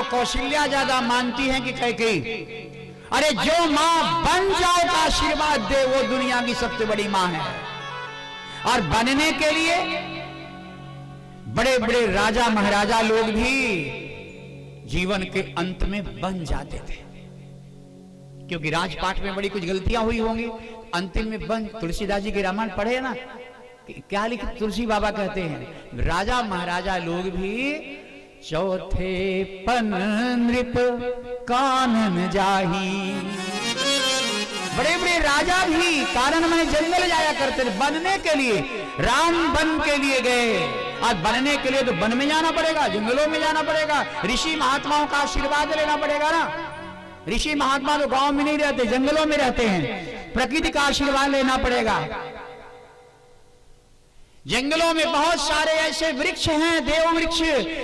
को कौशल्या ज्यादा मानती है कि कैकेयी? अरे जो मां बन जाओ का आशीर्वाद दे वो दुनिया की सबसे बड़ी मां है। और बनने के लिए बड़े बड़े राजा महाराजा लोग भी जीवन के अंत में बन जाते थे, क्योंकि राजपाट में बड़ी कुछ गलतियां हुई होंगी, अंतिम में बन। तुलसीदास जी के रामायण पढ़े ना, क्या लिखे तुलसी बाबा कहते हैं, राजा महाराजा लोग भी चौथे पन नृप कानन जाही। बड़े बड़े राजा भी कारण में जंगल जाया करते थे बनने के लिए। राम बन के लिए गए, और बनने के लिए तो वन में जाना पड़ेगा, जंगलों में जाना पड़ेगा, ऋषि महात्माओं का आशीर्वाद लेना पड़ेगा ना। ऋषि महात्मा तो गांव में नहीं रहते, जंगलों में रहते हैं, प्रकृति का आशीर्वाद लेना पड़ेगा। जंगलों में बहुत सारे ऐसे वृक्ष हैं, देव वृक्ष,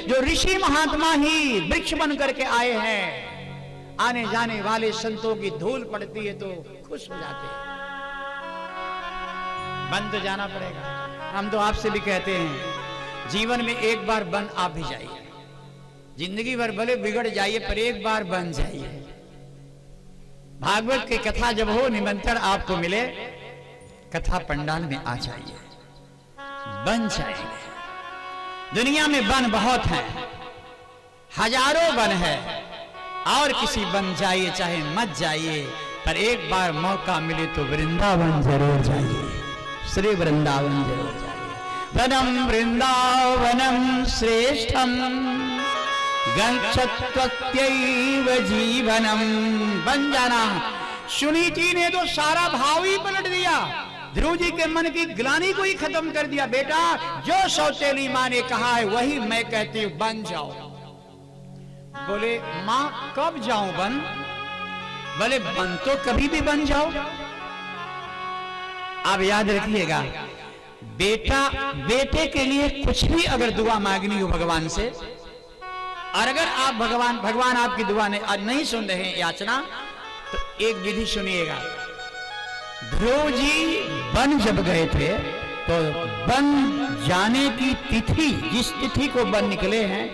जो ऋषि महात्मा ही वृक्ष बन करके आए हैं। आने जाने वाले संतों की धूल पड़ती है तो खुश हो जाते हैं। बन तो जाना पड़ेगा। हम तो आपसे भी कहते हैं, जीवन में एक बार बन आप भी जाइए। जिंदगी भर भले बिगड़ जाइए पर एक बार बन जाइए। भागवत की कथा जब हो, निमंत्रण आपको मिले, कथा पंडाल में आ जाइए, बन जाएंगे। दुनिया में बन बहुत है, हजारों बन है, और किसी बन जाइए चाहे मत जाइए, पर एक बार मौका मिले तो वृंदावन जरूर जाइए, श्री वृंदावन जरूर जाइए। वनम वृंदावनम श्रेष्ठम गच्छत्वत्यैव जीवनम। बन जाना। सुनीति ने तो सारा भाव ही पलट दिया, ध्रुव जी के मन की ग्लानि को ही खत्म कर दिया। बेटा, जो सौतेली माँ ने कहा है वही मैं कहती हूं, बन जाओ। बोले मां कब जाऊं बन? बोले बन तो कभी भी बन जाओ। आप याद रखिएगा, बेटा बेटे के लिए कुछ भी अगर दुआ मांगनी हो भगवान से, और अगर आप भगवान आपकी दुआ नहीं सुन रहे हैं याचना, तो एक विधि सुनिएगा। ध्रुव जी बन जब गए थे तो बन जाने की तिथि, जिस तिथि को बन निकले हैं,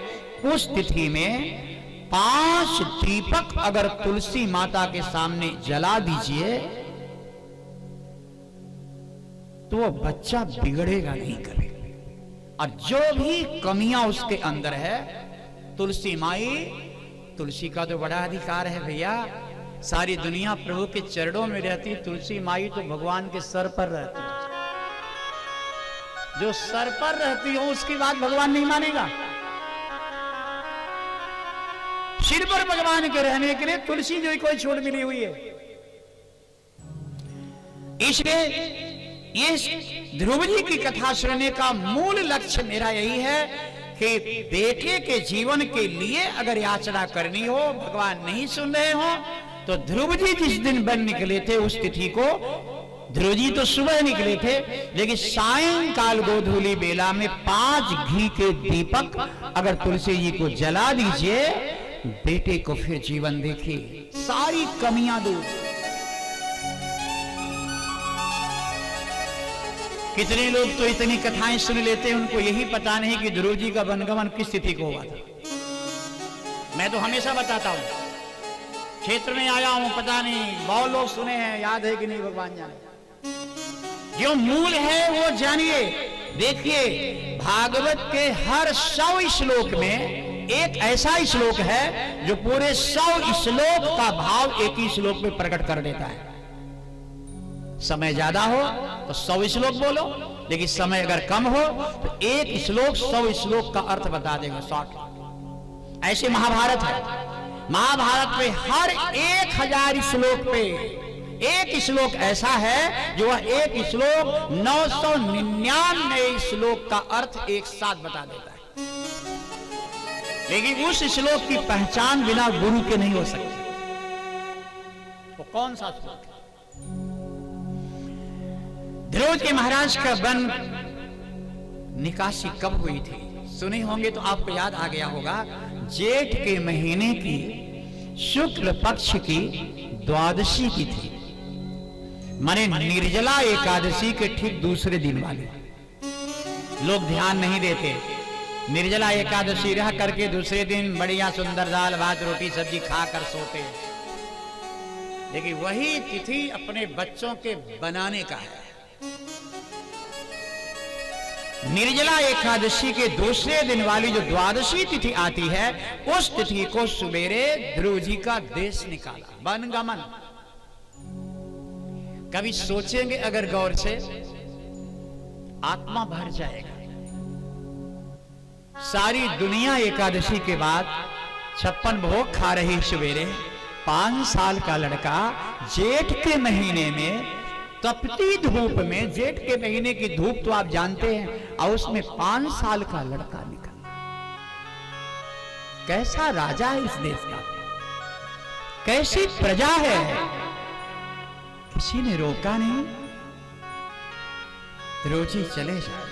उस तिथि में 5 दीपक अगर तुलसी माता के सामने जला दीजिए तो वो बच्चा बिगड़ेगा नहीं कभी। और जो भी कमियां उसके अंदर है, तुलसी माई, तुलसी का तो बड़ा अधिकार है भैया। सारी दुनिया प्रभु के चरणों में रहती, तुलसी माई तो भगवान के सर पर रहती। जो सर पर रहती हो उसकी बात भगवान नहीं मानेगा। सिर पर भगवान के रहने के लिए तुलसी जो कोई छोड़ मिली हुई है। इसलिए ये ध्रुव जी की कथा सुनने का मूल लक्ष्य मेरा यही है कि बेटे के जीवन के लिए अगर याचना करनी हो, भगवान नहीं सुन रहे हो, तो ध्रुव जी जिस दिन बन निकले थे उस तिथि को, ध्रुव जी तो सुबह निकले थे, लेकिन सायंकाल गोधूली बेला में 5 घी के दीपक अगर तुलसी जी को जला दीजिए, बेटे को फिर जीवन देखिए, सारी कमियां दूर। कितने लोग तो इतनी कथाएं सुन लेते हैं, उनको यही पता नहीं कि ध्रुव जी का वनगमन किस तिथि को हुआ था। मैं तो हमेशा बताता हूं, क्षेत्र में आया हूं, पता नहीं बहुत लोग सुने हैं, याद है कि नहीं भगवान जाने। जो मूल है वो जानिए। देखिए, भागवत के हर 100 श्लोक में एक ऐसा श्लोक है जो पूरे 100 श्लोक का भाव एक ही श्लोक में प्रकट कर देता है। समय ज्यादा हो तो 100 श्लोक बोलो, लेकिन समय अगर कम हो तो एक श्लोक 100 श्लोक का अर्थ बता देगा, शॉर्ट। ऐसे महाभारत है। महाभारत में हर 1000 श्लोक पे एक श्लोक ऐसा है जो वह एक श्लोक 999 श्लोक का अर्थ एक साथ बता देता है। लेकिन उस श्लोक की पहचान बिना गुरु के नहीं हो सकती। वो कौन सा श्लोक है? ध्रुव जी महाराज का वन निकासी कब हुई थी? सुने होंगे तो आपको याद आ गया होगा। जेठ के महीने की शुक्ल पक्ष की द्वादशी की थी, माने निर्जला एकादशी के ठीक दूसरे दिन वाले। लोग ध्यान नहीं देते, निर्जला एकादशी रह करके दूसरे दिन बढ़िया सुंदर दाल भात रोटी सब्जी खाकर सोते। लेकिन वही तिथि अपने बच्चों के बनाने का है। निर्जला एकादशी के दूसरे दिन वाली जो द्वादशी तिथि आती है, उस तिथि को सुबेरे ध्रुव जी का देश निकाला, वनगमन। कभी सोचेंगे अगर गौर से, आत्मा भर जाएगा। सारी दुनिया एकादशी के बाद 56 भोग खा रही सवेरे, 5 साल का लड़का जेठ के महीने में तपती धूप में, जेठ के महीने की धूप तो आप जानते हैं, और उसमें 5 साल का लड़का निकल। कैसा राजा है इस देश का, कैसी प्रजा है। किसी ने रोका नहीं। ध्रुव जी चले जाए।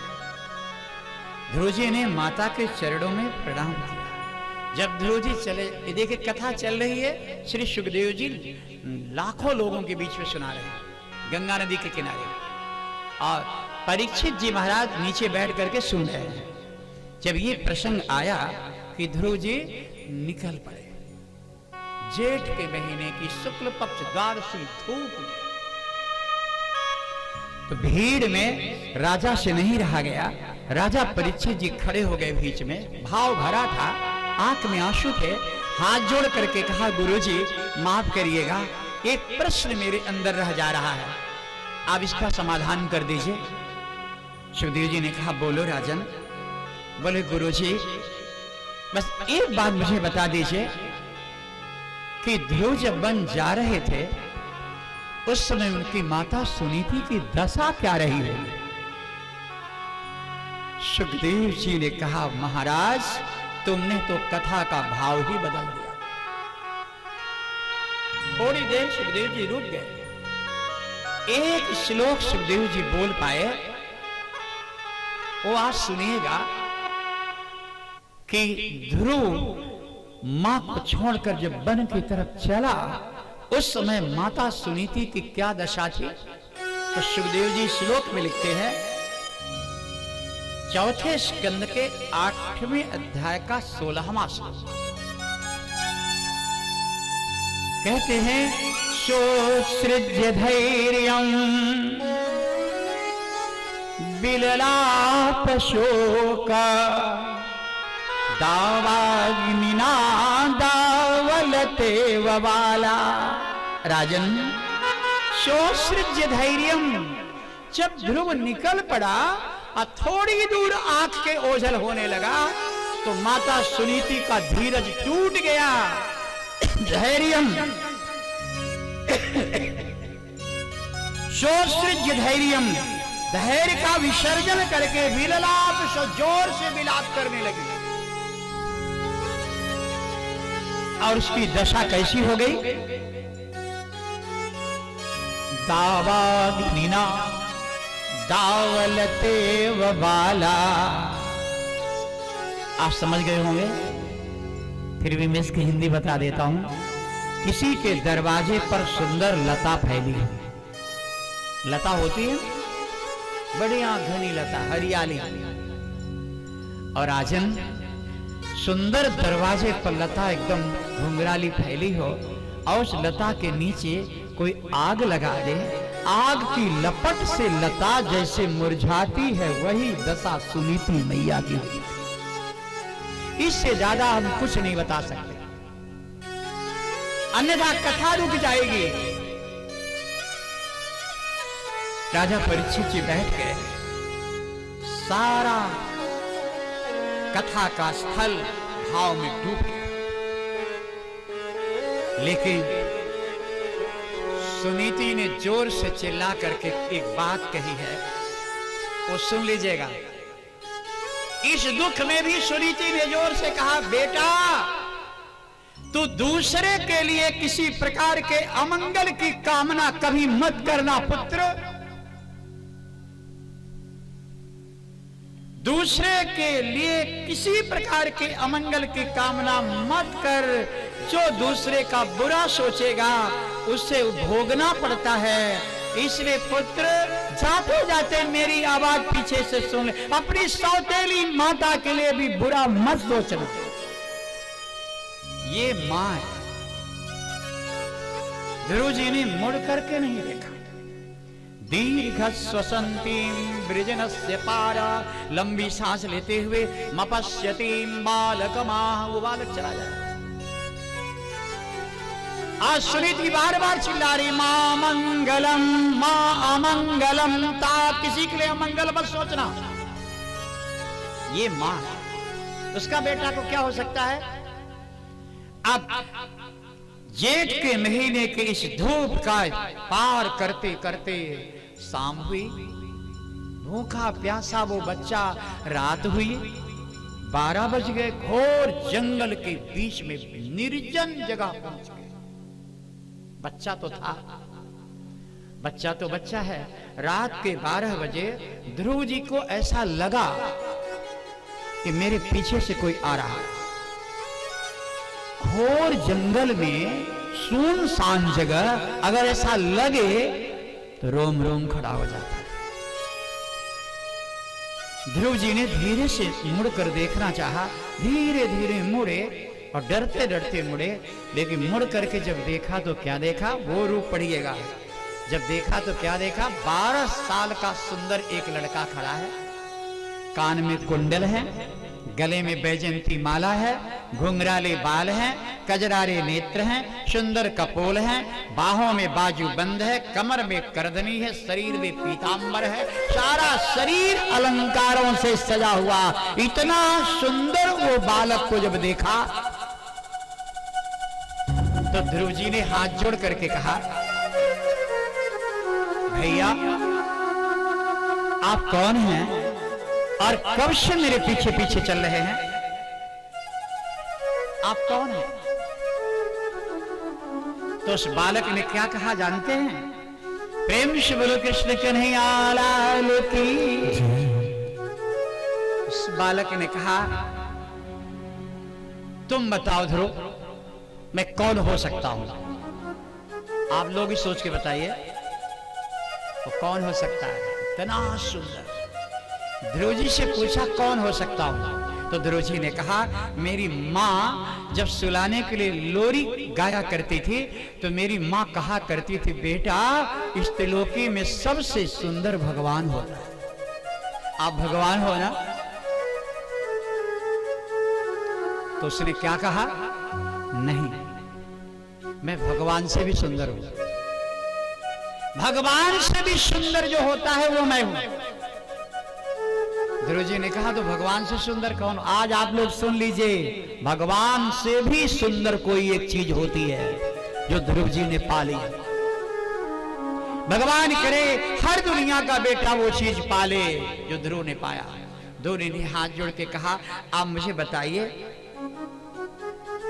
ध्रुव जी ने माता के चरणों में प्रणाम किया। जब ध्रुव जी चले, देखिए कथा चल रही है, श्री सुखदेव जी लाखों लोगों के बीच में सुना रहे हैं गंगा नदी के किनारे, और परीक्षित जी महाराज नीचे बैठ करके सुन रहे हैं। जब ये प्रसंग आया कि ध्रुव जी निकल पड़े, जेठ के महीने की शुक्ल पक्ष द्वादशी धूप में, तो भीड़ में राजा से नहीं रहा गया। राजा परीक्षित जी खड़े हो गए बीच में, भाव भरा था, आंख में आंसू थे, हाथ जोड़ करके कहा, गुरुजी माफ करिएगा, एक प्रश्न मेरे अंदर रह जा रहा है, आप इसका समाधान कर दीजिए। सुखदेव जी ने कहा, बोलो राजन। बोले, गुरुजी बस एक बात मुझे बता दीजिए कि ध्रुव जब वन जा रहे थे, उस समय उनकी माता सुनीति की दशा क्या रही होगी। सुखदेव जी ने कहा, महाराज तुमने तो कथा का भाव ही बदल दिया। थोड़ी देर सुखदेव जी रुक गए। एक श्लोक सुखदेव जी बोल पाए, वो आज सुनिएगा कि ध्रुव मां को छोड़कर जब वन की तरफ चला, उस समय माता सुनीति की क्या दशा थी। तो सुखदेव जी श्लोक में लिखते हैं, चौथे स्कंद के 8वें अध्याय का 16वां श्लोक, कहते हैं, सोत्सृज्य धैर्यं विललाप शोका दावाग्निना दावलते ववाला। राजन, सोत्सृज्य धैर्यं, जब ध्रुव निकल पड़ा और थोड़ी दूर आंख के ओझल होने लगा, तो माता सुनीति का धीरज टूट गया। धैर्यम, सोत्सृज्य धैर्यम, धैर्य का विसर्जन करके विललाप से जोर से विलाप करने लगी। और उसकी दशा कैसी हो गई। दावाग्निना दावलते वबाला। आप समझ गए होंगे, फिर भी मैं इसकी हिंदी बता देता हूं। किसी के दरवाजे पर सुंदर लता फैली है, लता होती है बढ़िया घनी लता, हरियाली, और राजन सुंदर दरवाजे पर लता एकदम घुंघराली फैली हो, और उस लता के नीचे कोई आग लगा दे, आग की लपट से लता जैसे मुरझाती है, वही दशा सुनीति मैया की हुई। इससे ज्यादा हम कुछ नहीं बता सकते, अन्यथा कथा रुक जाएगी। राजा परीक्षित जी बैठ गए, सारा कथा का स्थल भाव में डूब गया। लेकिन सुनीति ने जोर से चिल्ला करके एक बात कही है, वो सुन लीजिएगा। इस दुख में भी सुनीति ने जोर से कहा, बेटा तू दूसरे के लिए किसी प्रकार के अमंगल की कामना कभी मत करना पुत्र। दूसरे के लिए किसी प्रकार के अमंगल की कामना मत कर। जो दूसरे का बुरा सोचेगा उसे भोगना पड़ता है। इसलिए पुत्र जाते जाते मेरी आवाज पीछे से सुन ले, अपनी सौतेली माता के लिए भी बुरा मत सोचना। ये मां है। ध्रुव जी ने मुड़ करके नहीं देखा। दीर्घ श्वसंतीं वृजनस्य पारा, लंबी सांस लेते हुए मपश्यतीं बालकमाह, वो बालक चला जाए। आज सुनीति बार बार चिल्ला रही, मां मंगलम मां अमंगलम, ता किसी के लिए अमंगल मत सोचना। ये मां है, उसका बेटा को क्या हो सकता है। अब जेठ के महीने के इस धूप का पार करते करते शाम हुई। भूखा प्यासा वो बच्चा, रात हुई, 12 बज गए। घोर जंगल के बीच में निर्जन जगह पहुंच गए। बच्चा तो था, बच्चा तो बच्चा है। रात के 12 बजे ध्रुव जी को ऐसा लगा कि मेरे पीछे से कोई आ रहा है। घोर जंगल में सुनसान जगह अगर ऐसा लगे तो रोम रोम खड़ा हो जाता है। ध्रुव जी ने धीरे से मुड़कर देखना चाहा, धीरे धीरे मुड़े और डरते डरते मुड़े, लेकिन मुड़ करके जब देखा तो क्या देखा, वो रूप पढ़िएगा। जब देखा तो क्या देखा, 12 साल का सुंदर एक लड़का खड़ा है। कान में कुंडल है, गले में बैजंती माला है, घुंघराले बाल हैं, कजरारे नेत्र हैं, सुंदर कपोल हैं, बाहों में बाजू बंद है, कमर में करदनी है, शरीर में पीतांबर है, सारा शरीर अलंकारों से सजा हुआ। इतना सुंदर वो बालक को जब देखा तो ध्रुव जी ने हाथ जोड़ करके कहा, भैया आप कौन हैं और कब से मेरे पीछे पीछे चल रहे हैं? आप कौन हैं? तो उस बालक ने क्या कहा जानते हैं? प्रेम से बोलो कृष्ण कन्हैया लाल की। उस बालक ने कहा, तुम बताओ ध्रुव, मैं कौन हो सकता हूं? आप लोग ही सोच के बताइए, वो कौन हो सकता है? इतना सुंदर। ध्रुव जी से पूछा कौन हो सकता हूं? तो ध्रुव जी ने कहा, मेरी मां जब सुलाने के लिए लोरी गाया करती थी तो मेरी मां कहा करती थी, बेटा इस त्रिलोकी में सबसे सुंदर भगवान होता है। आप भगवान हो ना? तो उसने क्या कहा, नहीं, मैं भगवान से भी सुंदर हूं। भगवान से भी सुंदर जो होता है वो मैं हूं। ध्रुव जी ने कहा, तो भगवान से सुंदर कौन? आज आप लोग सुन लीजिए, भगवान से भी सुंदर कोई एक चीज होती है जो ध्रुव जी ने पाली। भगवान करे हर दुनिया का बेटा वो चीज पाले जो ध्रुव ने पाया। दोनों ने हाथ जोड़ के कहा, आप मुझे बताइए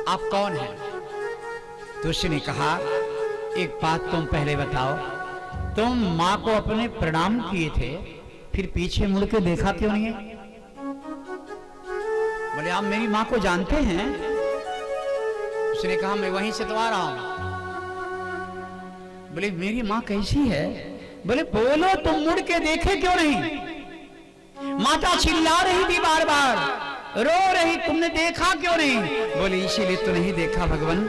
आप कौन हैं? तो उसने कहा, एक बात तुम पहले बताओ, तुम मां को अपने प्रणाम किए थे, फिर पीछे मुड़ के देखा क्यों नहीं है? बोले, आप मेरी मां को जानते हैं? उसने कहा, मैं वहीं से तो आ रहा हूं। बोले, मेरी मां कैसी है? बोले, बोलो, तुम मुड़ के देखे क्यों नहीं? माता चिल्ला रही थी, बार बार रो रही, तुमने देखा क्यों नहीं? बोले, इसीलिए तो नहीं देखा भगवान,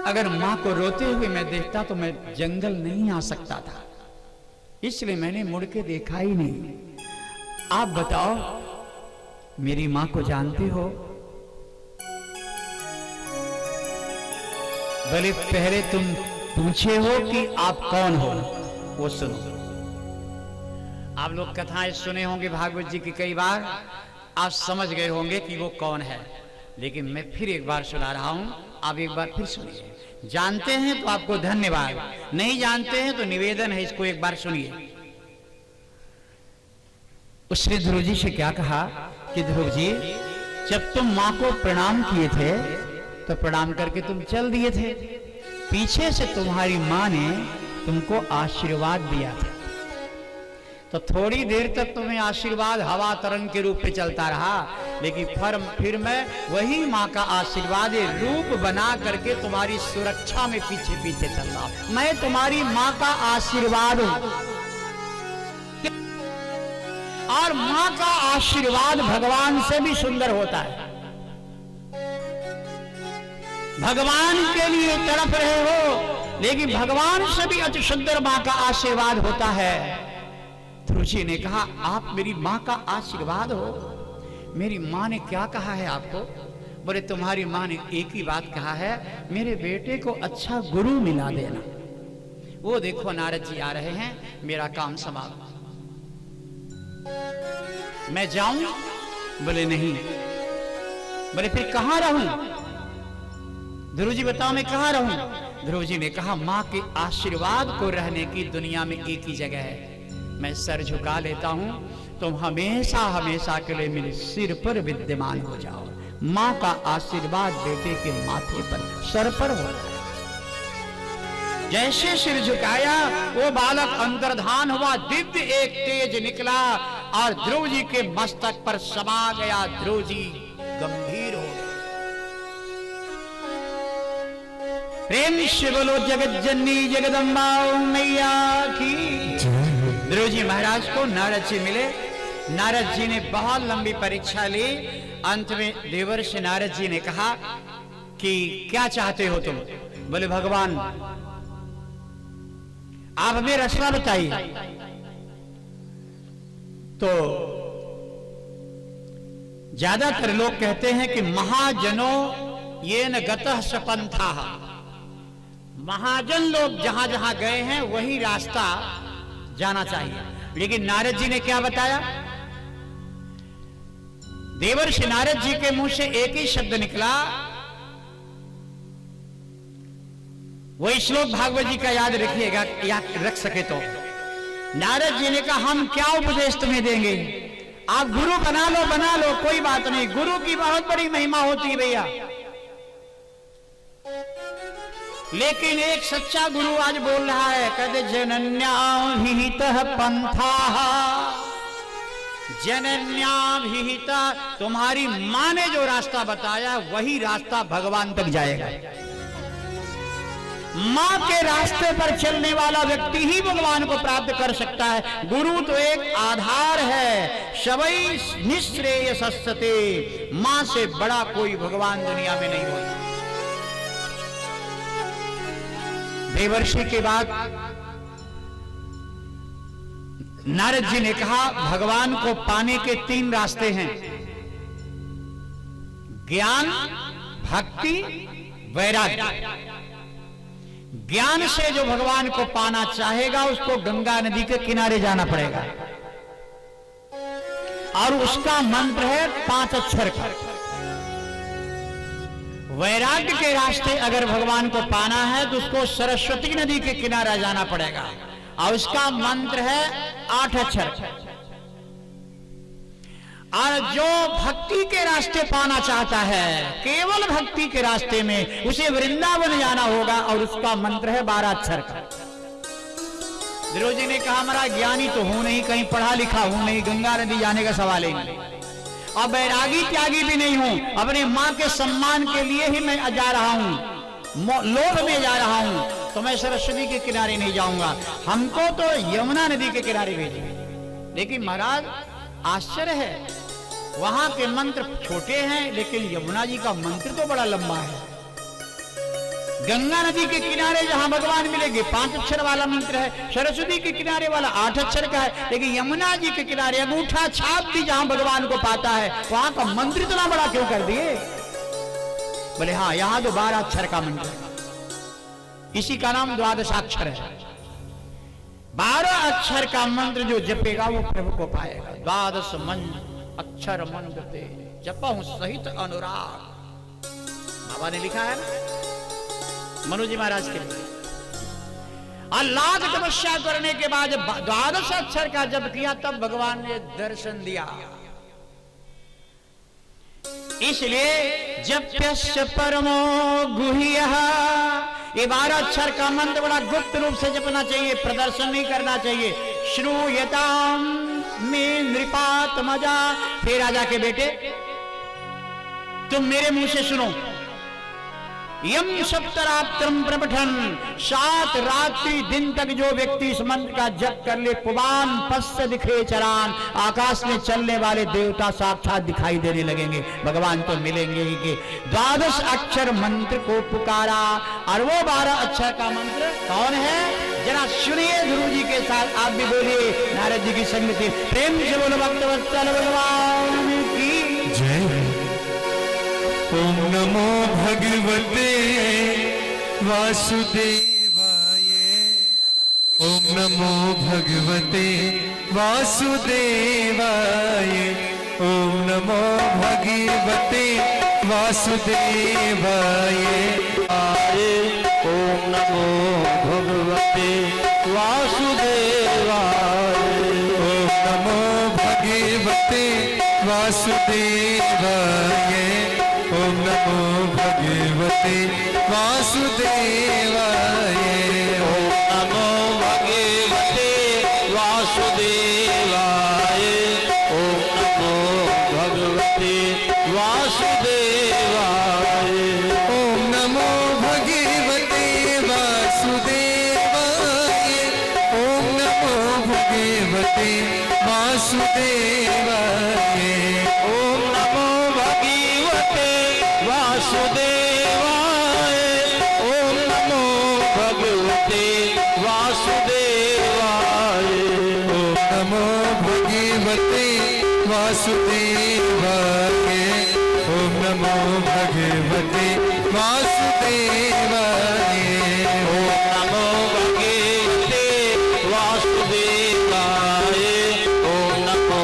अगर मां को रोते हुए मैं देखता तो मैं जंगल नहीं आ सकता था, इसलिए मैंने मुड़ के देखा ही नहीं। आप बताओ, मेरी मां को जानते हो? बोले, पहले तुम पूछे हो कि आप कौन हो, वो सुनो। आप लोग कथाएं सुने होंगे भागवत जी की कई बार, आप समझ गए होंगे कि वो कौन है, लेकिन मैं फिर एक बार सुना रहा हूं, आप एक बार फिर सुनिए। जानते हैं तो आपको धन्यवाद, नहीं जानते हैं तो निवेदन है, इसको एक बार सुनिए। उसने ध्रुव जी से क्या कहा कि ध्रुव जी, जब तुम मां को प्रणाम किए थे तो प्रणाम करके तुम चल दिए थे, पीछे से तुम्हारी मां ने तुमको आशीर्वाद दिया था, तो थोड़ी देर तक तुम्हें आशीर्वाद हवा तरंग के रूप में चलता रहा, लेकिन फिर मैं वही माँ का आशीर्वाद रूप बना करके तुम्हारी सुरक्षा में पीछे पीछे चल रहा हूं। मैं तुम्हारी माँ का आशीर्वाद हूं, और माँ का आशीर्वाद भगवान से भी सुंदर होता है। भगवान के लिए तड़प रहे हो, लेकिन भगवान से भी अति सुंदर माँ का आशीर्वाद होता है। ध्रुव जी ने कहा, आप मेरी माँ का आशीर्वाद हो। मेरी माँ ने क्या कहा है आपको? बोले, तुम्हारी माँ ने एक ही बात कहा है, मेरे बेटे को अच्छा गुरु मिला देना। वो देखो नारद जी आ रहे हैं, मेरा काम समाप्त। मैं जाऊं? बोले नहीं। बोले फिर कहां रहूं? ध्रुव जी बताओ मैं कहां रहूं? ध्रुव जी ने कहा, मां के आशीर्वाद को रहने की दुनिया में एक ही जगह है। मैं सर झुका लेता हूं, तुम हमेशा हमेशा के लिए मेरे सिर पर विद्यमान हो जाओ। मां का आशीर्वाद बेटे के माथे पर, सर पर हो रहा है। जैसे सिर झुकाया, वो बालक अंतर्धान हुआ, दिव्य एक तेज निकला और ध्रुव जी के मस्तक पर समा गया। ध्रुव जी गंभीर हो गए। प्रेम से बोलो जगत जननी जगदम्बा मैया की। ध्रुव जी महाराज को नारद जी मिले। नारद जी ने बहुत लंबी परीक्षा ली। अंत में देवर्षि नारद जी ने कहा कि क्या चाहते हो तुम? बोले, भगवान आप हमें रास्ता बताइए। तो ज्यादातर लोग कहते हैं कि महाजनों ये न गतः सपंथा, महाजन लोग जहां जहां गए हैं वही रास्ता जाना चाहिए। लेकिन नारद जी ने क्या बताया? देवर्षि नारद जी के मुंह से एक ही शब्द निकला, वही श्लोक भागवत जी का याद रखिएगा, याद रख सके तो। नारद जी ने कहा, हम क्या उपदेश तुम्हें देंगे, आप गुरु बना लो, कोई बात नहीं, गुरु की बहुत बड़ी महिमा होती है भैया। लेकिन एक सच्चा गुरु आज बोल रहा है, कहते जनन्याभिहितः पंथाः, जनन्याभिहितः, तुम्हारी मां ने जो रास्ता बताया वही रास्ता भगवान तक जाएगा। मां के रास्ते पर चलने वाला व्यक्ति ही भगवान को प्राप्त कर सकता है। गुरु तो एक आधार है। शवै निःश्रेयसस्ते, मां से बड़ा कोई भगवान दुनिया में नहीं होता। देवर्षि के बाद नारद जी ने कहा, भगवान को पाने के 3 रास्ते हैं, ज्ञान, भक्ति, वैराग्य। ज्ञान से जो भगवान को पाना चाहेगा उसको गंगा नदी के किनारे जाना पड़ेगा, और उसका मंत्र है 5 अक्षर का। वैराग्य के रास्ते अगर भगवान को पाना है तो उसको सरस्वती नदी के किनारा जाना पड़ेगा, और उसका मंत्र है 8 अक्षर। और जो भक्ति के रास्ते पाना चाहता है, केवल भक्ति के रास्ते में, उसे वृंदावन जाना होगा, और उसका मंत्र है 12 अक्षर का। ध्रुव जी ने कहा, हमारा ज्ञानी तो हूं नहीं, कहीं पढ़ा लिखा हूं नहीं, गंगा नदी जाने का सवाल ही नहीं, और बैरागी त्यागी भी नहीं हूं, अपने मां के सम्मान के लिए ही मैं जा रहा हूं, लोभ में जा रहा हूं, तो मैं सरस्वती के किनारे नहीं जाऊंगा, हमको तो यमुना नदी के किनारे भेजिए। लेकिन महाराज आश्चर्य है, वहां के मंत्र छोटे हैं, लेकिन यमुना जी का मंत्र तो बड़ा लंबा है। गंगा नदी के किनारे जहां भगवान मिलेंगे 5 अक्षर वाला मंत्र है, सरस्वती के किनारे वाला 8 अक्षर का है, लेकिन यमुना जी के किनारे अंगूठा छाप भी जहां भगवान को पाता है, वहां का मंत्र इतना बड़ा क्यों कर दिए? बोले हाँ, यहां तो 12 अक्षर का मंत्र है, इसी का नाम द्वादशाक्षर है। 12 अक्षर का मंत्र जो जपेगा वो प्रभु को पाएगा। द्वादश अक्षर मंत्र ते जपहु सहित अनुराग, बाबा ने लिखा है ना मनु जी महाराज के लिए। और लाख तपस्या करने के बाद जब 12 अक्षर का जप किया, तब भगवान ने दर्शन दिया। इसलिए जप्यस्य परमो गुह्यः, ये 12 अक्षर का मंत्र बड़ा गुप्त रूप से जपना चाहिए, प्रदर्शन नहीं करना चाहिए। श्रूयताम में नृपात्मजा, फिर राजा के बेटे तुम मेरे मुंह से सुनो। यम सप्तरात्रम प्रपठन, 7 रात्रि दिन तक जो व्यक्ति इस मंत्र का जप कर ले, पुबान पश्च दिखे चरान, आकाश में चलने वाले देवता साक्षात दिखाई देने लगेंगे, भगवान तो मिलेंगे ही के। 12 अक्षर मंत्र को पुकारा, और वो 12 अक्षर का मंत्र कौन है, जरा सुनिए ध्रुव जी के साथ, आप भी बोलिए नारद जी की संगति। प्रेम से बोलो भक्तवत्सल भगवान की जय। ओम नमो भगवते वासुदेवाय, ओम नमो भगवते वासुदेवाय, ओम नमो भगवते वासुदेवाय आए, ओम नमो भगवते वासुदेवाय, ओम नमो भगवते वासुदेवाय, ओम नमो भगवते वासुदेवाय, ओम नमो भगवते वासुदेवाय, ओम नमो भगवते वासुदेवाय, ओम नमो भगवते वासुदेवाय, ओम नमो भगवते वासुदेवाय, ओम नमो भगवते वासुदेवाय, ओम नमो भगवते वासुदेवाय, ओम नमो भगवते वासुदेवाय, ओम नमो भगवते वासुदेवाय, ओम नमो भगवते वासुदेवाय, ओम नमो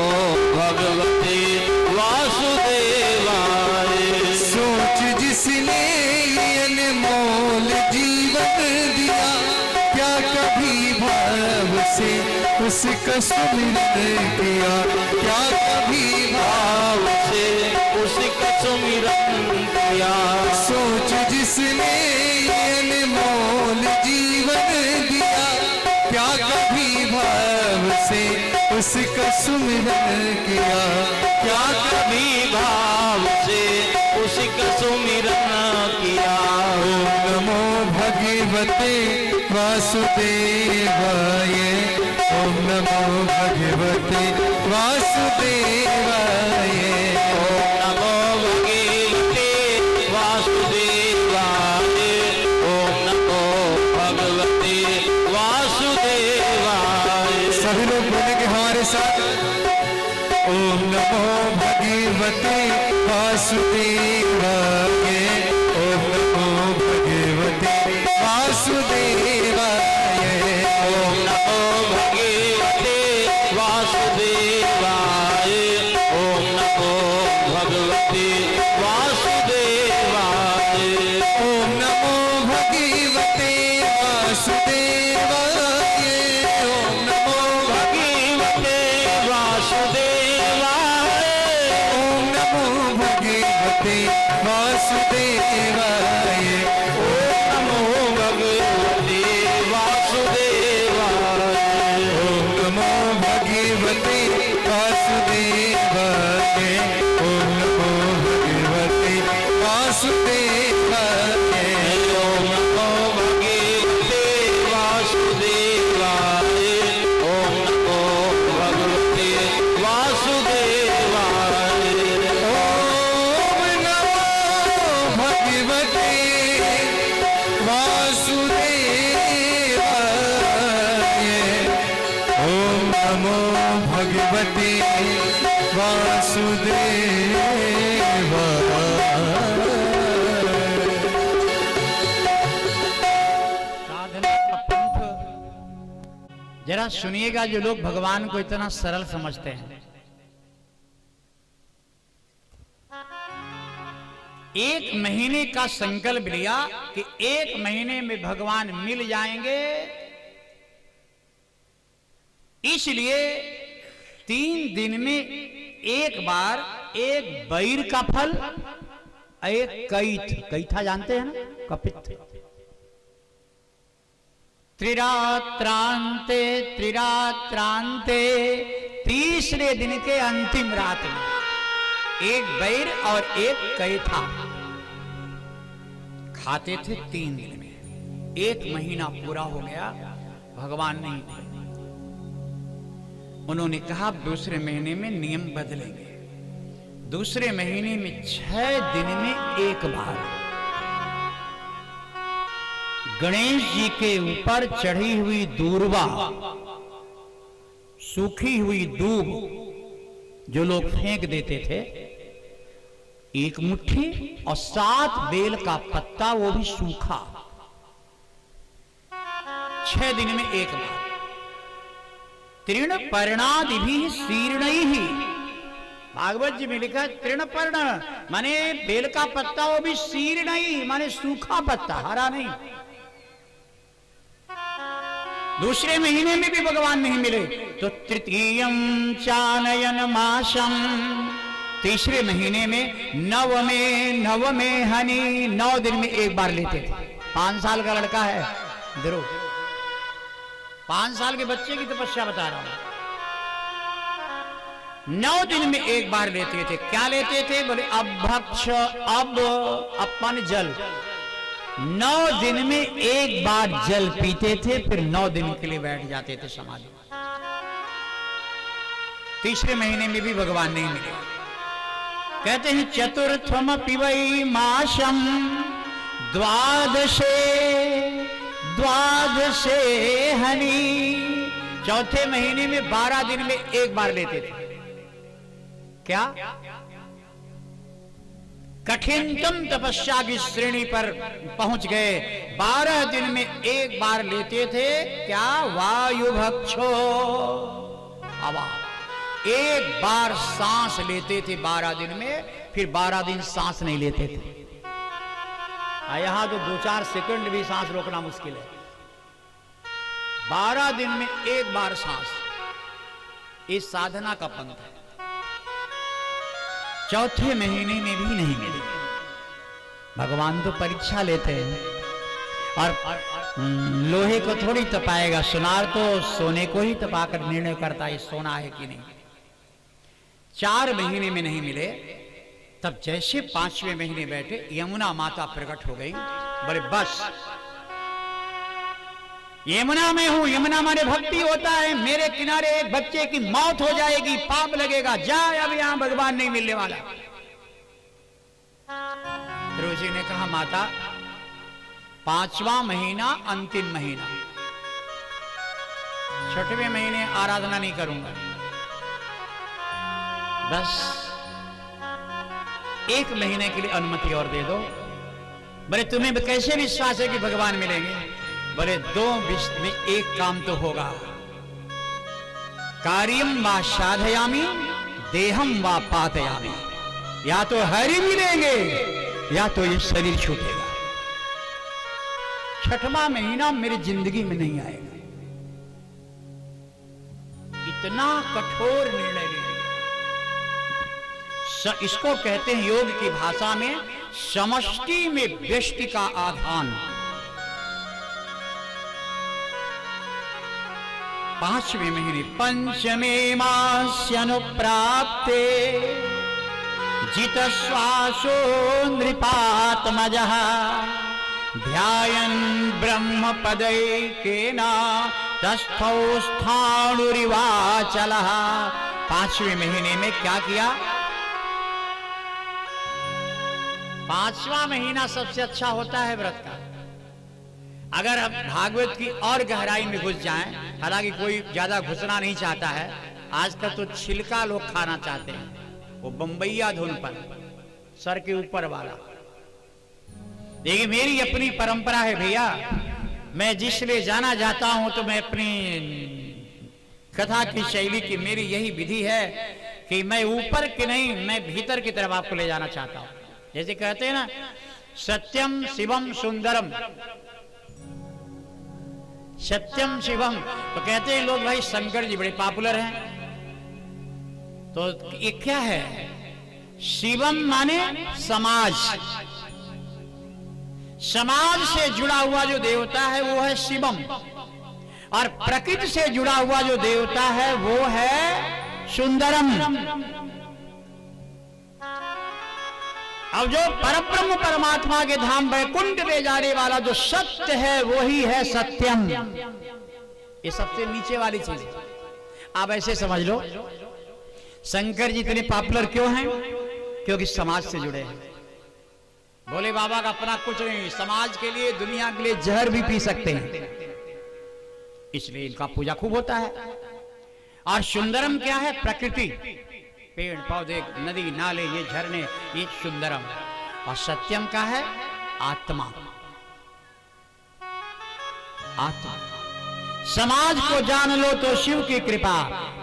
भगवते वासुदेवाय। सोच जिसने ये अनमोल जीवन दिया, क्या कभी भाव से उसका सुमिरन किया, क्या कभी भाव से उसका सुमिरन किया। सोच जिसने ये अनमोल जीवन दिया, क्या कभी भाव से उसका सुमिरन किया, क्या कभी भाव से उसका सुमिरन किया। ओम नमो भगवते वासुदेवाय, ओम नमो भगवते वासुदेवाय, ओम नमो भगवते वासुदेवाय, ओम नमो भगवते वासुदेवाय। सभी लोग बोलेंगे हमारे साथ, ओम नमो भगवते वासुदेवाय, ओम नमो भगवते वासुदेवाय, ओम नमो भगवते वासुदेवाय, ओम नमो भगवते वासुदेवाय, ओम नमो भगवते वासुदेवाय, ओम नमो भगवते वासुदेवाय, ओम नमो भगवते वासुदेवाय, ओम नमो भगवते वासुदेवाय, ओम नमो भगवते वासुदेवाय, ओम नमो भगवते वासुदेवाय, ओम नमो भगवते वासुदेवाय, ओम नमो भगवते वासुदेवाय, ओम नमो भगवते वासुदेवाय, ओम नमो भगवते वासुदेवाय। साधना का पंथ जरा सुनिएगा, जो लोग भगवान को इतना सरल समझते हैं। एक महीने का संकल्प लिया कि 1 महीने में भगवान मिल जाएंगे, इसलिए 3 दिन में एक बार एक बैर का फल, एक कैथा जानते हैं ना, कपित, त्रिरात्रांते तीसरे दिन के अंतिम रात में एक बैर और एक कैथा खाते थे 3 दिन में। 1 महीना पूरा हो गया, भगवान नहीं थे। उन्होंने कहा दूसरे महीने में नियम बदलेंगे। दूसरे महीने में 6 दिन में एक बार गणेश जी के ऊपर चढ़ी हुई दूर्वा, सूखी हुई दूब जो लोग फेंक देते थे, 1 मुट्ठी और 7 बेल का पत्ता, वो भी सूखा, 6 दिन में एक बार। तृण पर्णादि भी शीर्णई ही, भागवत जी में लिखा तृण पर्ण माने बेल का पत्ता, वो भी शीर्णई माने सूखा पत्ता, हरा नहीं। दूसरे महीने में भी भगवान नहीं मिले तो तृतीयम चानयन मासम, तीसरे महीने में नवमे हनी, 9 दिन में एक बार लेते थे। 5 साल का लड़का है ध्रुव, 5 साल के बच्चे की तपस्या बता रहा हूं। 9 दिन में एक बार लेते थे। क्या लेते थे? बोले अभक्ष, अब अपन जल। 9 दिन में एक बार जल पीते थे, फिर 9 दिन के लिए बैठ जाते थे समाधि। तीसरे महीने में भी भगवान नहीं मिले। कहते हैं चतुर्थम पिबई माशम द्वादशे हनी, चौथे महीने में 12 दिन में एक बार लेते थे। क्या? कठिनतम तपस्या की श्रेणी पर पहुंच गए। 12 दिन में एक बार लेते थे। क्या? वायु भक्षो, हवा। एक बार सांस लेते थे 12 दिन में, फिर 12 दिन सांस नहीं लेते थे। यहां तो 2-4 सेकंड भी सांस रोकना मुश्किल है। 12 दिन में एक बार सांस, इस साधना का पंथ है। चौथे महीने में भी नहीं मिले। भगवान तो परीक्षा लेते हैं, और लोहे को थोड़ी तपाएगा, सुनार तो सोने को ही तपाकर निर्णय करता है सोना है कि नहीं। 4 महीने में नहीं मिले, तब जैसे 5वें महीने बैठे, यमुना माता प्रकट हो गई। बोले बस यमुना में हूं, यमुना माने भक्ति होता है, मेरे किनारे एक बच्चे की मौत हो जाएगी, पाप लगेगा, जाए अब यहां भगवान नहीं मिलने वाला। ध्रुव जी ने कहा माता 5वां महीना अंतिम महीना, 6वें महीने आराधना नहीं करूंगा, बस 1 महीने के लिए अनुमति और दे दो। बोले तुम्हें कैसे विश्वास है कि भगवान मिलेंगे? बोले 2 में एक काम तो होगा, कार्यम वा साधयामी देहम वा पातयामी, या तो हरि मिलेंगे या तो ये शरीर छूटेगा। 6वां महीना मेरी जिंदगी में नहीं आएगा। इतना कठोर निर्णय ले लिया। इसको कहते हैं योग की भाषा में समष्टि में व्यष्टि का आधान। 5वें महीने पंचमे मास्यनुप्राप्ते जितश्वासो नृपात्मजः ध्यायन् ब्रह्मपदैकेन तस्थौ स्थाणुरिवाचलः। 5वें महीने में क्या किया? 5वां महीना सबसे अच्छा होता है व्रत का। अगर हम भागवत की और गहराई में घुस जाएं, हालांकि कोई ज्यादा घुसना नहीं चाहता है, आजकल तो छिलका लोग खाना चाहते हैं, वो बम्बैया धुन पर, सर के ऊपर वाला। देखिए मेरी अपनी परंपरा है भैया, मैं जिसलिए जाना जाता हूं तो मैं अपनी कथा की शैली की मेरी यही विधि है कि मैं ऊपर की नहीं, मैं भीतर की तरफ आपको ले जाना चाहता हूं। जैसे कहते हैं ना सत्यम शिवम सुंदरम, सत्यम शिवम, तो कहते हैं लोग भाई शंकर जी बड़े पॉपुलर हैं, तो ये क्या है? शिवम माने समाज, समाज से जुड़ा हुआ जो देवता है वो है शिवम, और प्रकृति से जुड़ा हुआ जो देवता है वो है सुंदरम। अब जो परब्रह्म परमात्मा के धाम वैकुंठ ले जाने वाला जो सत्य है वही है सत्यम। ये सबसे नीचे वाली चीज। आप ऐसे समझ लो, शंकर जी इतने पॉपुलर क्यों हैं? क्योंकि समाज से जुड़े हैं। भोले बाबा का अपना कुछ नहीं, समाज के लिए, दुनिया के लिए जहर भी पी सकते हैं, इसलिए इनका पूजा खूब होता है। और सुंदरम क्या है? प्रकृति, पेड़ पौधे, नदी नाले, ये झरने, ये सुंदरम। और सत्यम का है? आत्मा। आत्मा। समाज को जान लो तो शिव की कृपा,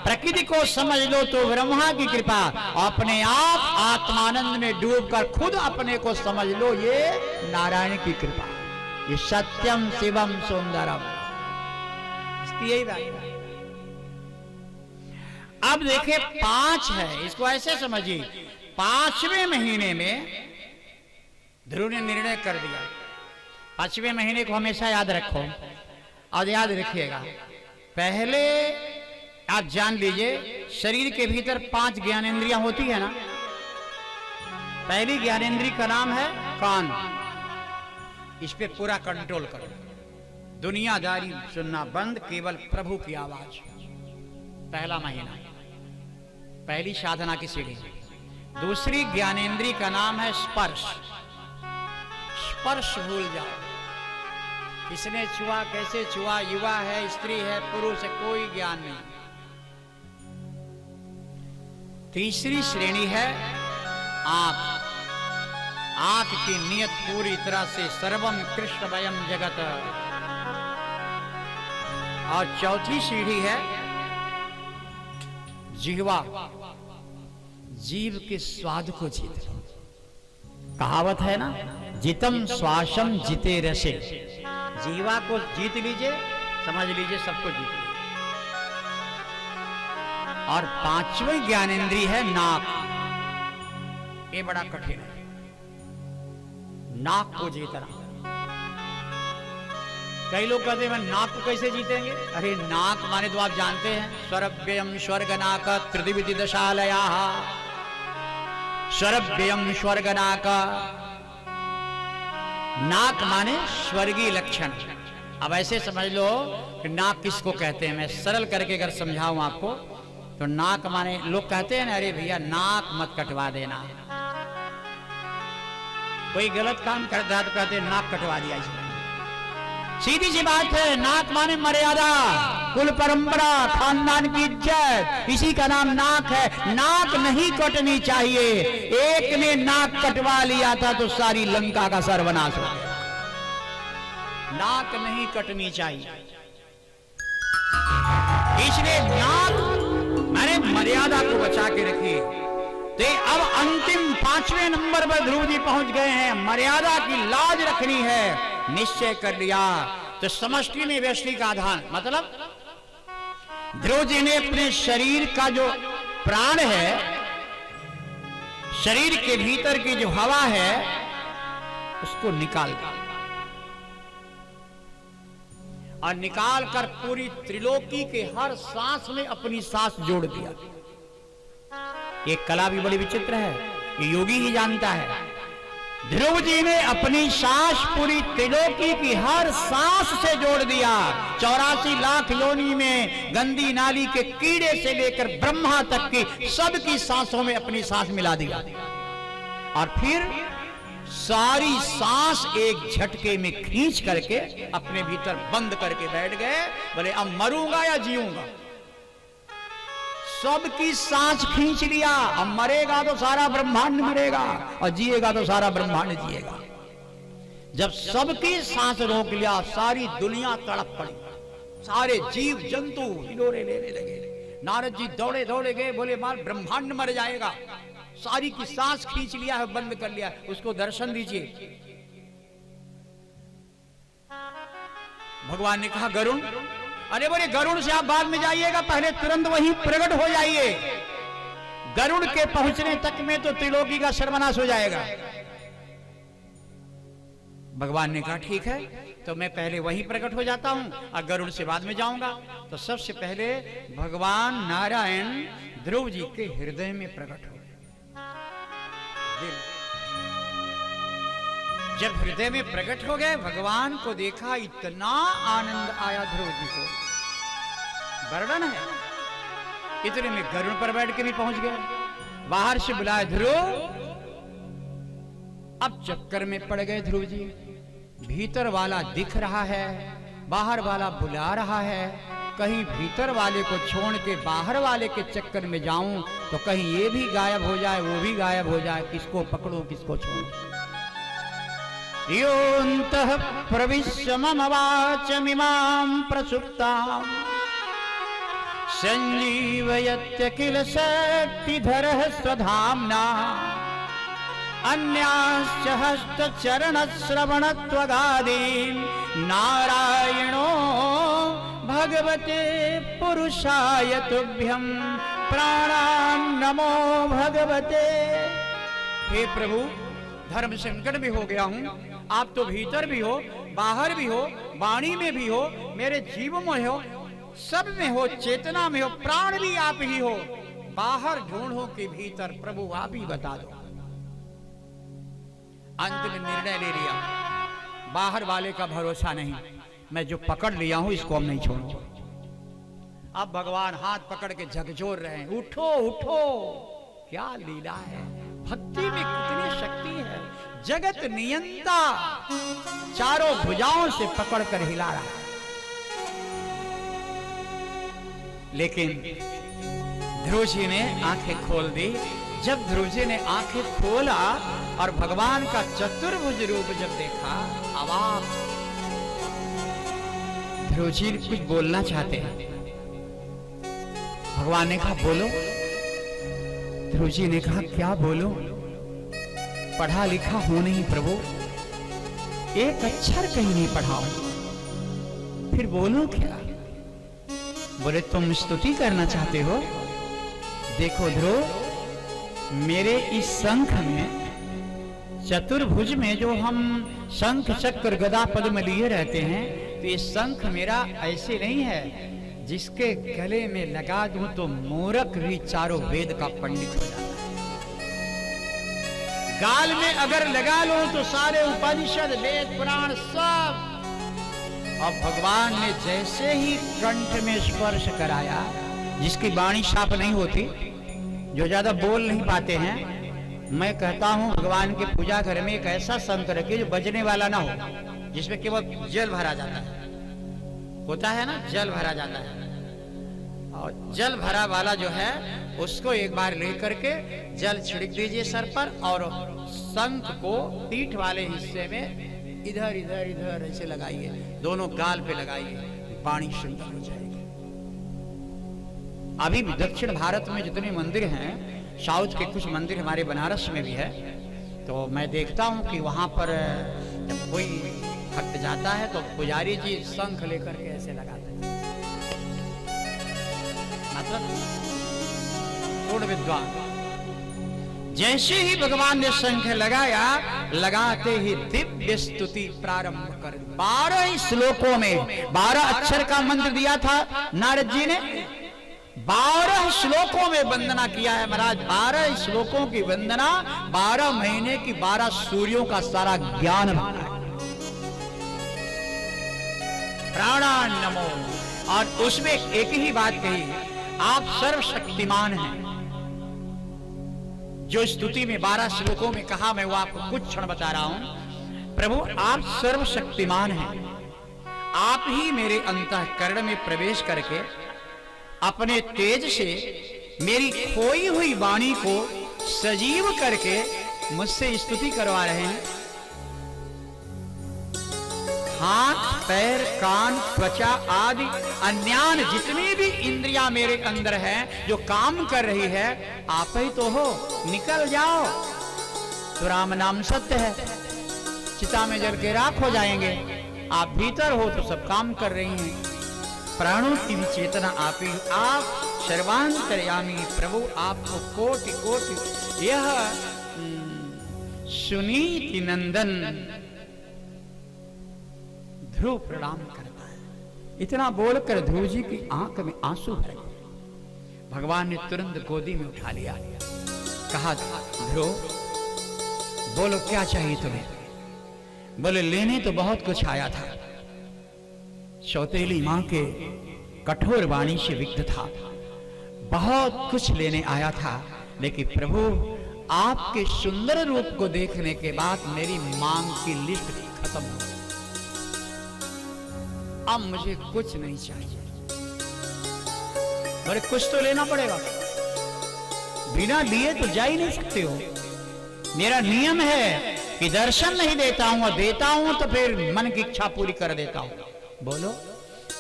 प्रकृति को समझ लो तो ब्रह्मा की कृपा, अपने आप आत्मानंद में डूबकर खुद अपने को समझ लो, ये नारायण की कृपा। ये सत्यम शिवम सुंदरम, इसकी यही बात है। अब देखिए 5 है, इसको ऐसे समझिए, 5वें महीने में ध्रुव ने निर्णय कर दिया। 5वें महीने को हमेशा याद रखो और याद रखिएगा। पहले आप जान लीजिए, शरीर के भीतर 5 ज्ञानेंद्रियां होती है ना। पहली ज्ञानेंद्रिय का नाम है कान। इस पे पूरा कंट्रोल करो, दुनियादारी सुनना बंद, केवल प्रभु की आवाज। पहला महीना, पहली साधना की सीढ़ी। दूसरी ज्ञानेंद्रिय का नाम है स्पर्श। स्पर्श भूल जाओ, किसने छुआ, कैसे छुआ, युवा है, स्त्री है, पुरुष है, कोई ज्ञान नहीं। तीसरी श्रेणी है आंख। आंख की नियत पूरी तरह से सर्वम कृष्णमयम जगत। और चौथी सीढ़ी है जिह्वा। जीव के स्वाद को जीत। कहावत है ना, जितम श्वासम जिते रसे। जीवा को जीत लीजिए, समझ लीजिए सबको जीत लीजिए। और 5वीं ज्ञानेंद्रिय है नाक। ये बड़ा कठिन है, नाक को जीतना। कई लोग कहते हैं नाक को कैसे जीतेंगे? अरे नाक माने तो आप जानते हैं, स्वर्गव्ययम स्वर्गनाक त्रिविधि दशालया। स्वर्गव्ययम स्वर्गनाक, नाक माने स्वर्गीय लक्षण। अब ऐसे समझ लो कि नाक किसको कहते हैं। मैं सरल करके अगर समझाऊं आपको तो नाक माने, लोग कहते हैं ना, अरे भैया नाक मत कटवा देना। कोई गलत काम करता है तो कहते हैं नाक कटवा दिया इसने। सीधी सी बात है, नाक माने मर्यादा, कुल परंपरा, खानदान की इज्जत, इसी का नाम नाक है। नाक नहीं कटनी चाहिए। एक ने नाक कटवा लिया था तो सारी लंका का सर्वनाश हो गया। नाक नहीं कटनी चाहिए, इसलिए नाक माने मर्यादा को बचा के रखिए। तो अब अंतिम 5वें नंबर पर ध्रुव जी पहुंच गए हैं। मर्यादा की लाज रखनी है, निश्चय कर लिया। तो समष्टि में व्यष्टि का आधान, मतलब ध्रुव जी ने अपने शरीर का जो प्राण है, शरीर के भीतर की जो हवा है, उसको निकाल दिया और निकाल कर पूरी त्रिलोकी के हर सांस में अपनी सांस जोड़ दिया। ये कला भी बड़ी विचित्र है, ये योगी ही जानता है। ध्रुव जी ने अपनी सांस पूरी त्रिलोकी की हर सांस से जोड़ दिया। 84 लाख योनि में गंदी नाली के कीड़े से लेकर ब्रह्मा तक की सबकी सांसों में अपनी सांस मिला दिया और फिर सारी सांस एक झटके में खींच करके अपने भीतर बंद करके बैठ गए। बोले अब मरूंगा या जीऊंगा। सबकी सांस खींच लिया। अब मरेगा तो सारा ब्रह्मांड मरेगा और जिएगा तो सारा ब्रह्मांड जिएगा। जब सबकी सांस रोक लिया, सारी दुनिया तड़प पड़ी, सारे जीव जंतु हिलोरे लेने लगे। नारद जी दौड़े दौड़े गए, बोले मार ब्रह्मांड मर जाएगा। सारी की सांस खींच लिया है, बंद कर लिया, उसको दर्शन दीजिए। भगवान ने कहा गरुण, अरे बोले गरुड़ से आप बाद में जाइएगा, पहले तुरंत वहीं प्रकट हो जाइए। गरुड़ के पहुंचने तक में तो त्रिलोकी का सर्वनाश हो जाएगा। भगवान ने कहा ठीक है, तो मैं पहले वहीं प्रकट हो जाता हूं और गरुड़ से बाद में जाऊंगा। तो सबसे पहले भगवान नारायण ध्रुव जी के हृदय में प्रकट हुए। जब हृदय में प्रकट हो गए, भगवान को देखा, इतना आनंद आया ध्रुव जी को, वर्णन है। इतने में गरुड़ पर बैठ के भी पहुंच गए। बाहर से बुलाए, ध्रुव। अब चक्कर में पड़ गए ध्रुव जी। भीतर वाला दिख रहा है, बाहर वाला बुला रहा है। कहीं भीतर वाले को छोड़ के बाहर वाले के चक्कर में जाऊं तो कहीं ये भी गायब हो जाए, वो भी गायब हो जाए। किसको पकड़ूं, किसको छोड़ूं? योऽन्तः प्रविश्य मम वाचमिमां प्रसुप्तां संजीवयत्यखिल शक्तिधरः स्वधाम्ना अन्याश्च हस्तचरणश्रवणत्वगादीन् नारायणो भगवते पुरुषाय तुभ्यं प्राणान् नमो भगवते। हे प्रभु, धर्म संकट में हो गया हूं। आप तो भीतर भी हो, बाहर भी हो, वाणी में भी हो, मेरे जीव में हो, सब में हो, चेतना में हो, प्राण भी आप ही हो। बाहर ढूंढो कि भीतर, प्रभु आप ही बता दो। अंत में निर्णय ले लिया, बाहर वाले का भरोसा नहीं, मैं जो पकड़ लिया हूं इसको हम नहीं छोड़ूंगा। अब भगवान हाथ पकड़ के झकझोर रहे हैं, उठो उठो। क्या लीला है, भक्ति में कितनी शक्ति है। जगत नियंता चारों भुजाओं से पकड़कर हिला रहा है। लेकिन ध्रुव जी ने आंखें खोल दी। जब ध्रुव जी ने आंखें खोला और भगवान का चतुर्भुज रूप जब देखा, अवाक। ध्रुव जी कुछ बोलना चाहते हैं। भगवान ने कहा बोलो। ध्रुव जी ने कहा क्या बोलो, पढ़ा लिखा हूं नहीं प्रभु, एक अक्षर कहीं नहीं पढ़ा हूं, फिर बोलो क्या? बोले तुम स्तुति करना चाहते हो? देखो ध्रुव, मेरे इस शंख में, चतुर्भुज में जो हम शंख चक्र गदा पद्म लिए रहते हैं, तो ये शंख मेरा ऐसे नहीं है जिसके गले में लगा दूं तो मूर्ख भी चारों वेद का पंडित हो जाता है। गाल में अगर लगा लो तो सारे उपनिषद, वेद, पुराण सब। अब भगवान ने जैसे ही कंठ में स्पर्श कराया, जिसकी वाणी साफ नहीं होती, जो ज्यादा बोल नहीं पाते हैं, मैं कहता हूं भगवान के पूजा घर में एक ऐसा शंख रखिए जो बजने वाला ना हो, जिसमें केवल जल भरा जाता है। होता है ना, जल भरा जाता है। और जल भरा वाला जो है उसको एक बार लेकर के जल छिड़क दीजिए सर पर, और शंख को पीठ वाले हिस्से में इधर इधर इधर ऐसे लगाइए, दोनों गाल पे लगाइए, वाणी सुंदर हो जाएगी। अभी भी दक्षिण भारत में जितने मंदिर हैं, साउथ के कुछ मंदिर हमारे बनारस में भी है, तो मैं देखता हूं कि वहां पर जब कोई भक्त जाता है तो पुजारी जी शंख लेकर के ऐसे लगाते हैं, मतलब पूर्ण विद्वान। जैसे ही भगवान ने शंख लगाया, लगाते ही दिव्य स्तुति प्रारंभ कर। 12 श्लोकों में 12 अक्षर का मंत्र दिया था नारद जी ने, 12 श्लोकों में वंदना किया है महाराज। 12 श्लोकों की वंदना 12 महीने की 12 सूर्यों का सारा ज्ञान भरा है। प्राणान नमो। और उसमें एक ही बात कही, आप सर्वशक्तिमान हैं। जो स्तुति में 12 श्लोकों में कहा, मैं वो आपको कुछ क्षण बता रहा हूं। प्रभु आप सर्वशक्तिमान हैं, आप ही मेरे अंतःकरण में प्रवेश करके अपने तेज से मेरी खोई हुई वाणी को सजीव करके मुझसे स्तुति करवा रहे हैं। हाथ, पैर, कान, त्वचा आदि अन्यान जितनी भी इंद्रियां मेरे अंदर हैं, जो काम कर रही है, आप ही तो हो। निकल जाओ तो राम नाम सत्य है, चिता में जल के राख हो जाएंगे। आप भीतर हो तो सब काम कर रही हैं। प्राणों की भी चेतना आप ही, आप सर्वांतर्यामी प्रभु, आपको कोटि कोटि यह सुनीति नंदन ध्रुव प्रणाम करता है। इतना बोलकर ध्रुव जी की आंख में आंसू भर गए। भगवान ने तुरंत गोदी में उठा लिया, कहा ध्रुव बोलो क्या चाहिए तुम्हें? बोले लेने तो बहुत कुछ आया था, सौतेली मां के कठोर वाणी से विग्ध था, बहुत कुछ लेने आया था, लेकिन प्रभु आपके सुंदर रूप को देखने के बाद मेरी मांग की लिस्ट खत्म हो गई। अब मुझे कुछ नहीं चाहिए। बोले कुछ तो लेना पड़ेगा, बिना लिए तो जा ही नहीं सकते हो। मेरा नियम है कि दर्शन नहीं देता हूं और देता हूं तो फिर मन की इच्छा पूरी कर देता हूं। बोलो।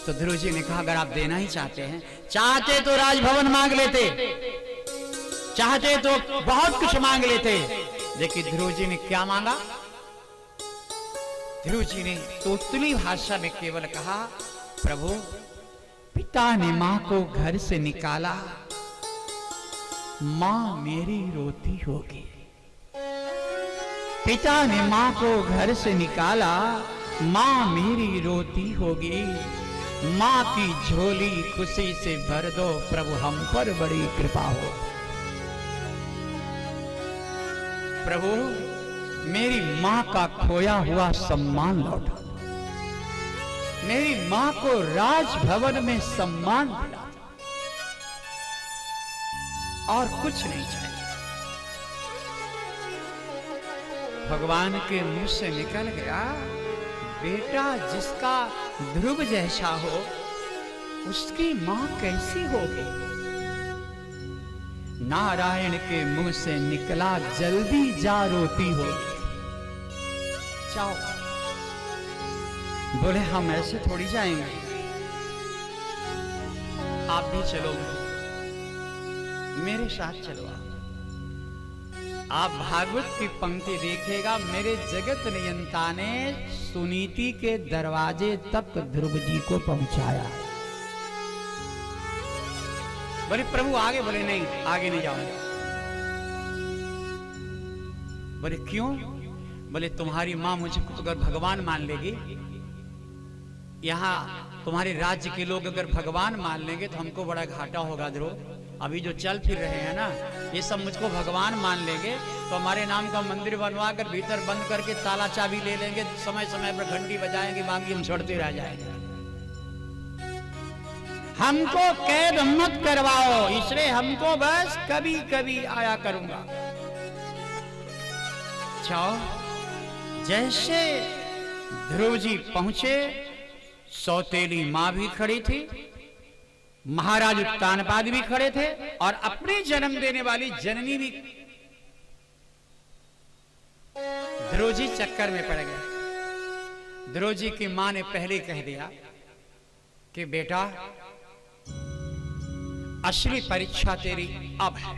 तो ध्रुव जी ने कहा अगर आप देना ही चाहते तो राजभवन मांग लेते, चाहते तो बहुत कुछ मांग लेते, लेकिन ध्रुव जी ने क्या मांगा? ध्रुव जी ने तोतली भाषा में केवल कहा, प्रभु पिता ने मां को घर से निकाला, मां मेरी रोती होगी। पिता ने मां को घर से निकाला, मां मेरी रोती होगी। मां की झोली खुशी से भर दो, प्रभु हम पर बड़ी कृपा हो। प्रभु मेरी मां का खोया हुआ सम्मान लौटा, मेरी मां को राजभवन में सम्मान दिला, और कुछ नहीं चाहिए। भगवान के मुंह से निकल गया, बेटा जिसका ध्रुव जैसा हो उसकी मां कैसी होगी? नारायण के मुंह से निकला, जल्दी जा रोती होगी। जाओ। बोले हम ऐसे थोड़ी जाएंगे, आप भी चलो, मेरे साथ चलो। आप भागवत की पंक्ति देखिएगा, मेरे जगत नियंता ने सुनीति के दरवाजे तक ध्रुव जी को पहुंचाया। बोले प्रभु आगे? बोले नहीं, आगे नहीं जाऊंगा। बोले क्यों? बोले तुम्हारी मां मुझे अगर भगवान मान लेगी, यहां तुम्हारे राज्य के लोग अगर भगवान मान लेंगे तो हमको बड़ा घाटा होगा ध्रुव। अभी जो चल फिर रहे हैं ना, ये सब मुझको भगवान मान लेंगे तो हमारे नाम का मंदिर बनवा कर भीतर बंद करके ताला चाबी ले लेंगे, समय समय पर घंटी बजाएंगे, बाकी हम छोड़ते रह जाएंगे। हमको कैद मत करवाओ, इसलिए हमको बस कभी कभी आया करूंगा। जाओ। जैसे ध्रुव जी पहुंचे, सौतेली मां भी खड़ी थी, महाराज उत्तानपाद भी खड़े थे, और अपने जन्म देने वाली जननी भी। ध्रुव जी चक्कर में पड़ गए। ध्रुव जी की मां ने पहले कह दिया कि बेटा असली परीक्षा तेरी अब है,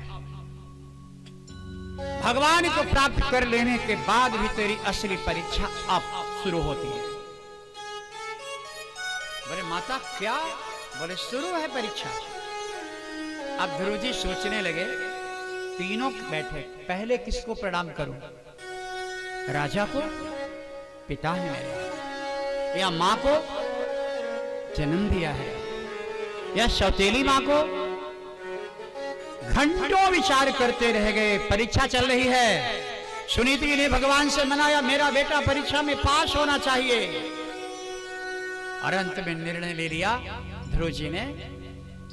भगवान को प्राप्त कर लेने के बाद भी तेरी असली परीक्षा अब शुरू होती है। बोले माता क्या? बोले शुरू है परीक्षा। अब ध्रुव जी सोचने लगे, तीनों बैठे, पहले किसको प्रणाम करूं? राजा को, पिता है मेरे, या मां को जन्म दिया है, या सौतेली मां को? घंटों विचार करते रह गए। परीक्षा चल रही है, सुनीति ने भगवान से मनाया मेरा बेटा परीक्षा में पास होना चाहिए, और अंत में निर्णय ले लिया। ध्रुव जी ने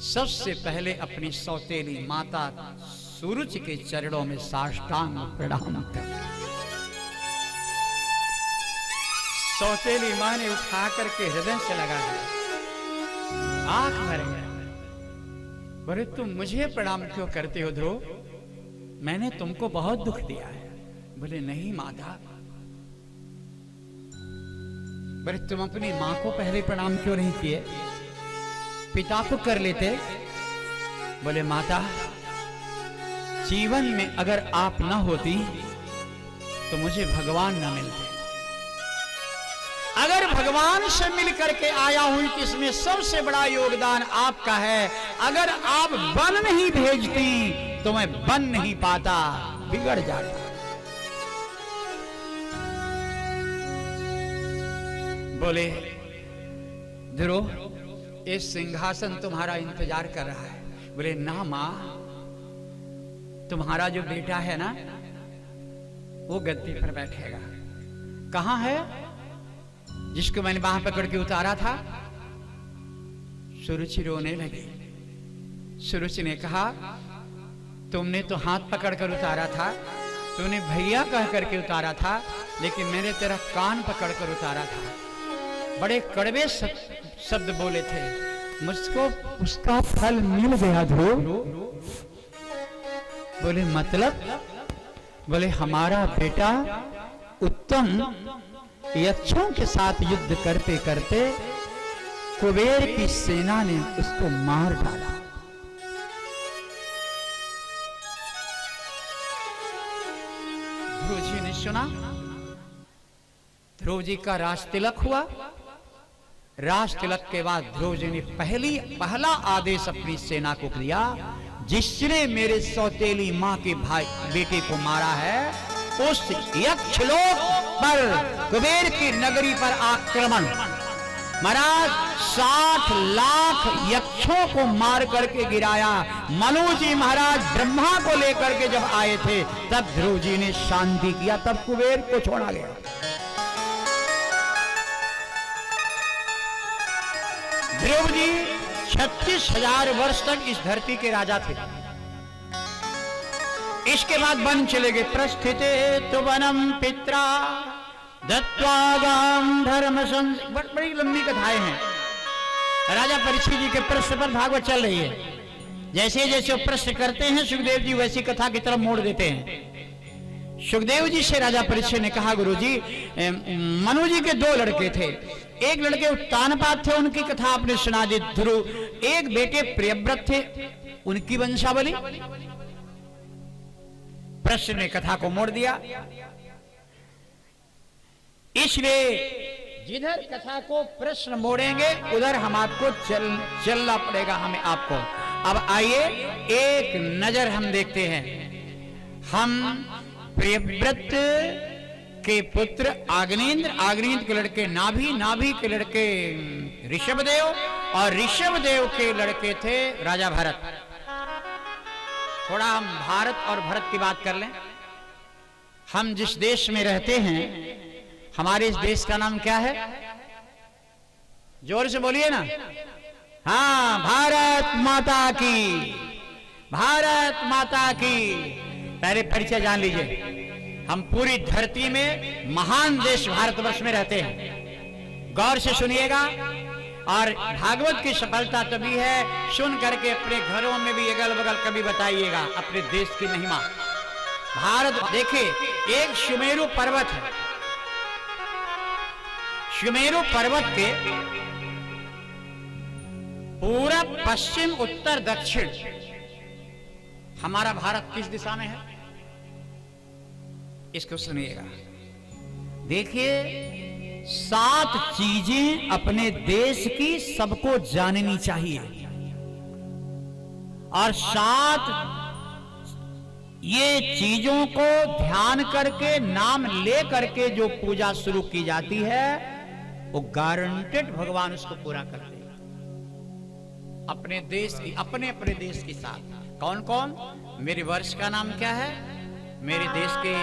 सबसे पहले अपनी सौतेली माता सुरुचि के चरणों में साष्टांग प्रणाम कर, सौतेली मां ने उठा करके हृदय से लगा दिया, आंख भर गया। बोले तुम मुझे प्रणाम क्यों करते हो ध्रुव? मैंने तुमको बहुत दुख दिया है। बोले नहीं माता। बोले तुम अपनी मां को पहले प्रणाम क्यों नहीं किए? पिता को कर लेते। बोले माता जीवन में अगर आप न होती तो मुझे भगवान न मिलते। अगर भगवान से मिल करके आया हूं तो इसमें सबसे बड़ा योगदान आपका है। अगर आप वन नहीं भेजती तो मैं बन नहीं पाता, बिगड़ जाता। बोले ध्रुव ये सिंहासन तुम्हारा इंतजार कर रहा है। बोले ना मां, तुम्हारा जो बेटा है ना वो गद्दी पर बैठेगा, कहां है जिसको मैंने बाह पकड़ के उतारा था? सुरुचि रोने लगी। सुरुचि ने कहा, तुमने तो हाथ पकड़कर उतारा था, तूने भैया कह करके उतारा था, लेकिन मैंने तेरा कान पकड़कर उतारा था। बड़े कड़वे शब्द बोले थे, मुझको उसका फल मिल गया ध्रुव। बोले मतलब? बोले हमारा बेटा उत्तम यक्षों के साथ युद्ध करते करते कुबेर की सेना ने उसको मार डाला। ध्रुव जी ने सुना, ध्रुव जी का राज तिलक हुआ। राज तिलक के बाद ध्रुव जी ने पहला आदेश अपनी सेना को दिया, जिसने मेरे सौतेली मां के भाई बेटे को मारा है, उस यक्षलोक पर कुबेर की नगरी पर आक्रमण। महाराज 60 लाख यक्षों को मार करके गिराया। मनु जी महाराज ब्रह्मा को लेकर के जब आए थे, तब ध्रुव जी ने शांति किया, तब कुबेर को छोड़ा गया। ध्रुव जी 36,000 वर्ष तक इस धरती के राजा थे। इसके बाद वन चले गए। प्रस्थिते तो वनम पित्रा दत्वागाम धर्म बड़ी लंबी कथाएं हैं। राजा परीक्षित जी के प्रश्न पर भागवत चल रही है। जैसे जैसे वो प्रश्न करते हैं, सुखदेव जी वैसी कथा की तरफ मोड़ देते हैं। सुखदेव जी से राजा परीक्षित ने कहा, गुरुजी, मनु जी के 2 लड़के थे। एक लड़के उत्तानपाद थे, उनकी कथा आपने सुना दी ध्रुव। एक बेटे प्रियव्रत थे, उनकी वंशावली। प्रश्न ने कथा को मोड़ दिया। इसलिए जिधर कथा को प्रश्न मोड़ेंगे उधर हम आपको चलना पड़ेगा, हमें आपको। अब आइए एक नजर हम देखते हैं। हम प्रियव्रत के पुत्र आग्नेन्द्र, आग्नेन्द्र के लड़के नाभि, नाभि के लड़के ऋषभदेव, और ऋषभदेव के लड़के थे राजा भरत। थोड़ा हम भारत और भरत की बात कर लें। हम जिस देश में रहते हैं, हमारे इस देश का नाम क्या है? जोर से बोलिए ना। हाँ, भारत माता की, भारत माता की। पहले परिचय जान लीजिए। हम पूरी धरती में महान देश भारतवर्ष में रहते हैं। गौर से सुनिएगा, और भागवत की सफलता तभी है, सुन करके अपने घरों में भी अगल बगल कभी बताइएगा अपने देश की महिमा। भारत देखिए, एक सुमेरु पर्वत है। सुमेरु पर्वत के पूरब, पश्चिम, उत्तर, दक्षिण हमारा भारत किस दिशा में है? इसको सुनिएगा। देखिए, 7 चीजें अपने देश की सबको जाननी चाहिए, और 7 ये चीजों को ध्यान करके, नाम ले करके जो पूजा शुरू की जाती है, वो गारंटेड भगवान उसको पूरा कर देगा। अपने देश की, अपने अपने देश के साथ। कौन कौन? मेरे वर्ष का नाम क्या है? मेरे देश के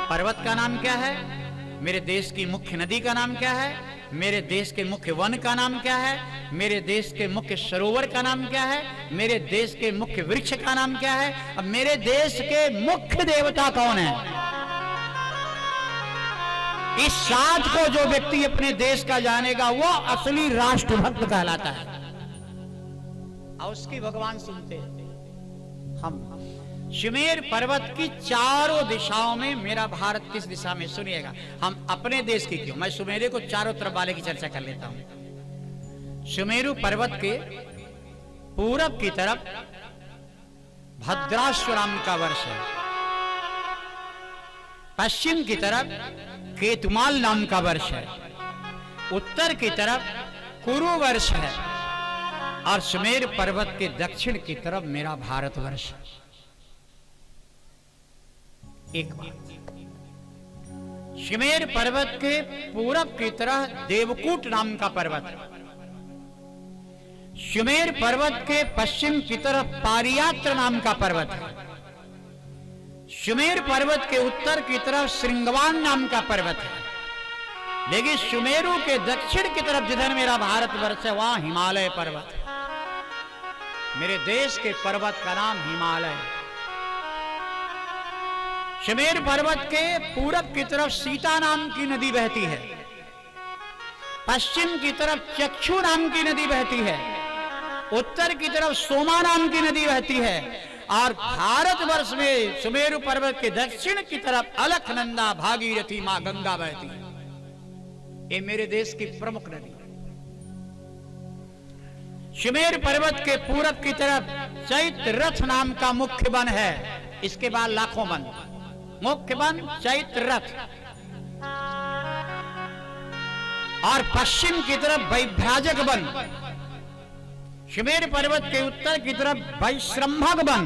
पर्वत का नाम क्या है? मेरे देश की मुख्य नदी का नाम क्या है? मेरे देश के मुख्य वन का नाम क्या है? मेरे देश के मुख्य सरोवर का नाम क्या है? मेरे देश के मुख्य वृक्ष का नाम क्या है? अब मेरे देश के मुख्य देवता कौन है? इस 7 को जो व्यक्ति अपने देश का जानेगा, वो असली राष्ट्रभक्त कहलाता है। और उसकी भगवान सुनते हैं। हम सुमेर पर्वत की चारों दिशाओं में मेरा भारत किस दिशा में? सुनिएगा। हम अपने देश की क्यों, मैं सुमेरु को चारों तरफ वाले की चर्चा कर लेता हूं। सुमेरु पर्वत के पूरब की तरफ भद्राश्वराम का वर्ष है। पश्चिम की तरफ केतुमाल नाम का वर्ष है। उत्तर की तरफ कुरु वर्ष है, और सुमेर पर्वत के दक्षिण की तरफ मेरा भारतवर्ष है। एक बात, सुमेर पर्वत के पूरब की तरफ देवकूट नाम का पर्वत है। सुमेर पर्वत के पश्चिम की तरफ पारियात्र नाम का पर्वत है। सुमेर पर्वत के उत्तर की तरफ श्रृंगवान नाम का पर्वत है। लेकिन सुमेरु के दक्षिण की तरफ जिधर मेरा भारतवर्ष है वहां हिमालय पर्वत है। मेरे देश के पर्वत का नाम हिमालय है। सुमेर पर्वत के पूरब की तरफ सीता नाम की नदी बहती है, पश्चिम की तरफ चक्षु नाम की नदी बहती है, उत्तर की तरफ सोमा नाम की नदी बहती है, और भारतवर्ष में सुमेरु पर्वत के दक्षिण की तरफ अलखनंदा भागीरथी मां गंगा बहती है। ये मेरे देश की प्रमुख नदी है। सुमेर पर्वत के पूरब की तरफ चैत्र रथ नाम का मुख्य वन है, इसके बाद लाखों वन। मुख्य वन चैत्र रथ, और पश्चिम की तरफ वैभ्राजक वन। सुमेर पर्वत के उत्तर की तरफ वैश्रम्भक वन।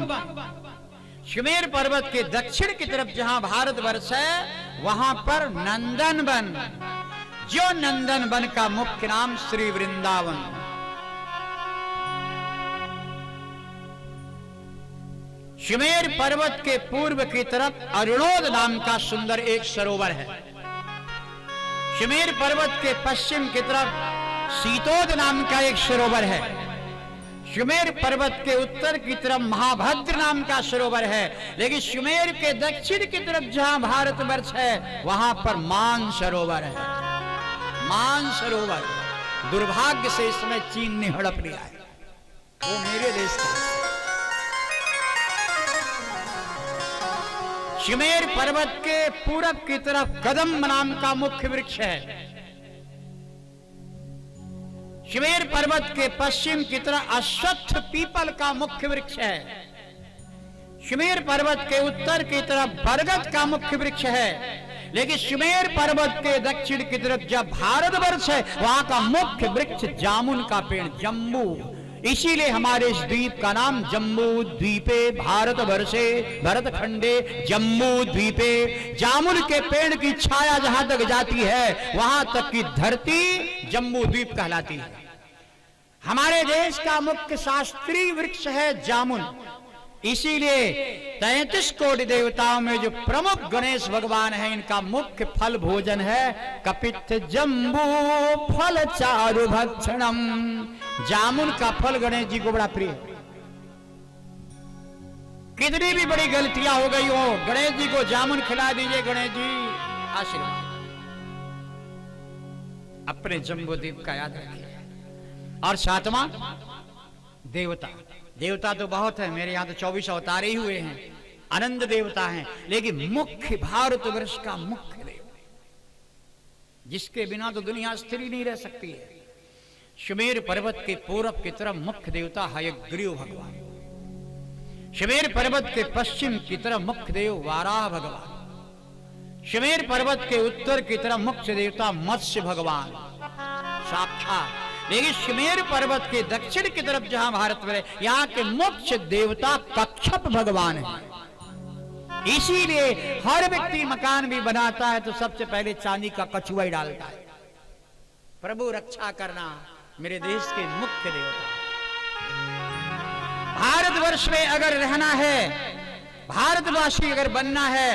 सुमेर पर्वत के दक्षिण की तरफ जहां भारतवर्ष है वहां पर नंदन वन, जो नंदन वन का मुख्य नाम श्री वृंदावन। सुमेर पर्वत के पूर्व की तरफ अरुणोद नाम का सुंदर एक सरोवर है। सुमेर पर्वत के पश्चिम की तरफ शीतोद नाम का एक सरोवर है। सुमेर पर्वत के उत्तर की तरफ महाभद्र नाम का सरोवर है। लेकिन सुमेर के दक्षिण की तरफ जहां भारतवर्ष है वहां पर मान सरोवर है। मान सरोवर दुर्भाग्य से इसमें चीन ने हड़प लिया है, वो मेरे देश का। सुमेर पर्वत के पूरब की तरफ कदम्ब नाम का मुख्य वृक्ष है। सुमेर पर्वत के पश्चिम की तरफ अश्वत्थ पीपल का मुख्य वृक्ष है। सुमेर पर्वत के उत्तर की तरफ बरगद का मुख्य वृक्ष है। लेकिन सुमेर पर्वत के दक्षिण की तरफ जब भारतवर्ष है वहां का मुख्य वृक्ष जामुन का पेड़, जम्बू। इसीलिए हमारे इस द्वीप का नाम जम्बू द्वीपे भारतवर्षे भरतखंडे जम्बू द्वीपे। जामुन के पेड़ की छाया जहां तक जाती है वहां तक की धरती जम्बू द्वीप कहलाती है। हमारे देश का मुख्य शास्त्रीय वृक्ष है जामुन। इसीलिए 33 कोटि देवताओं में जो प्रमुख गणेश भगवान है इनका मुख्य फल भोजन है कपित्थ जम्बू फल चारु भक्षणम। जामुन का फल गणेश जी को बड़ा प्रिय है। कितनी भी बड़ी गलतियां हो गई हो गणेश जी को जामुन खिला दीजिए, गणेश जी आशीर्वाद। अपने जम्बूद्वीप का याद रखिए। और सातवां देवता। देवता तो बहुत है, मेरे यहां तो 24 अवतार ही हुए हैं, अनंत देवता हैं। लेकिन मुख्य भारतवर्ष का मुख्य देव जिसके बिना तो दुनिया स्थिर ही नहीं रह सकती है। सुमेर पर्वत के पूरब की तरफ मुख्य देवता हयग्रीव भगवान। सुमेर पर्वत के पश्चिम की तरफ मुख्य देव वाराह भगवान। सुमेर पर्वत के उत्तर की तरफ मुख्य देवता मत्स्य भगवान साक्षात। लेकिन सुमेर पर्वत के दक्षिण की तरफ जहां भारतवर्ष यहाँ के मुख्य देवता कच्छप भगवान है। इसीलिए हर व्यक्ति मकान भी बनाता है तो सबसे पहले चांदी का कछुआ ही डालता है। प्रभु रक्षा करना मेरे देश के मुख्य देवता। भारतवर्ष में अगर रहना है, भारतवासी अगर बनना है,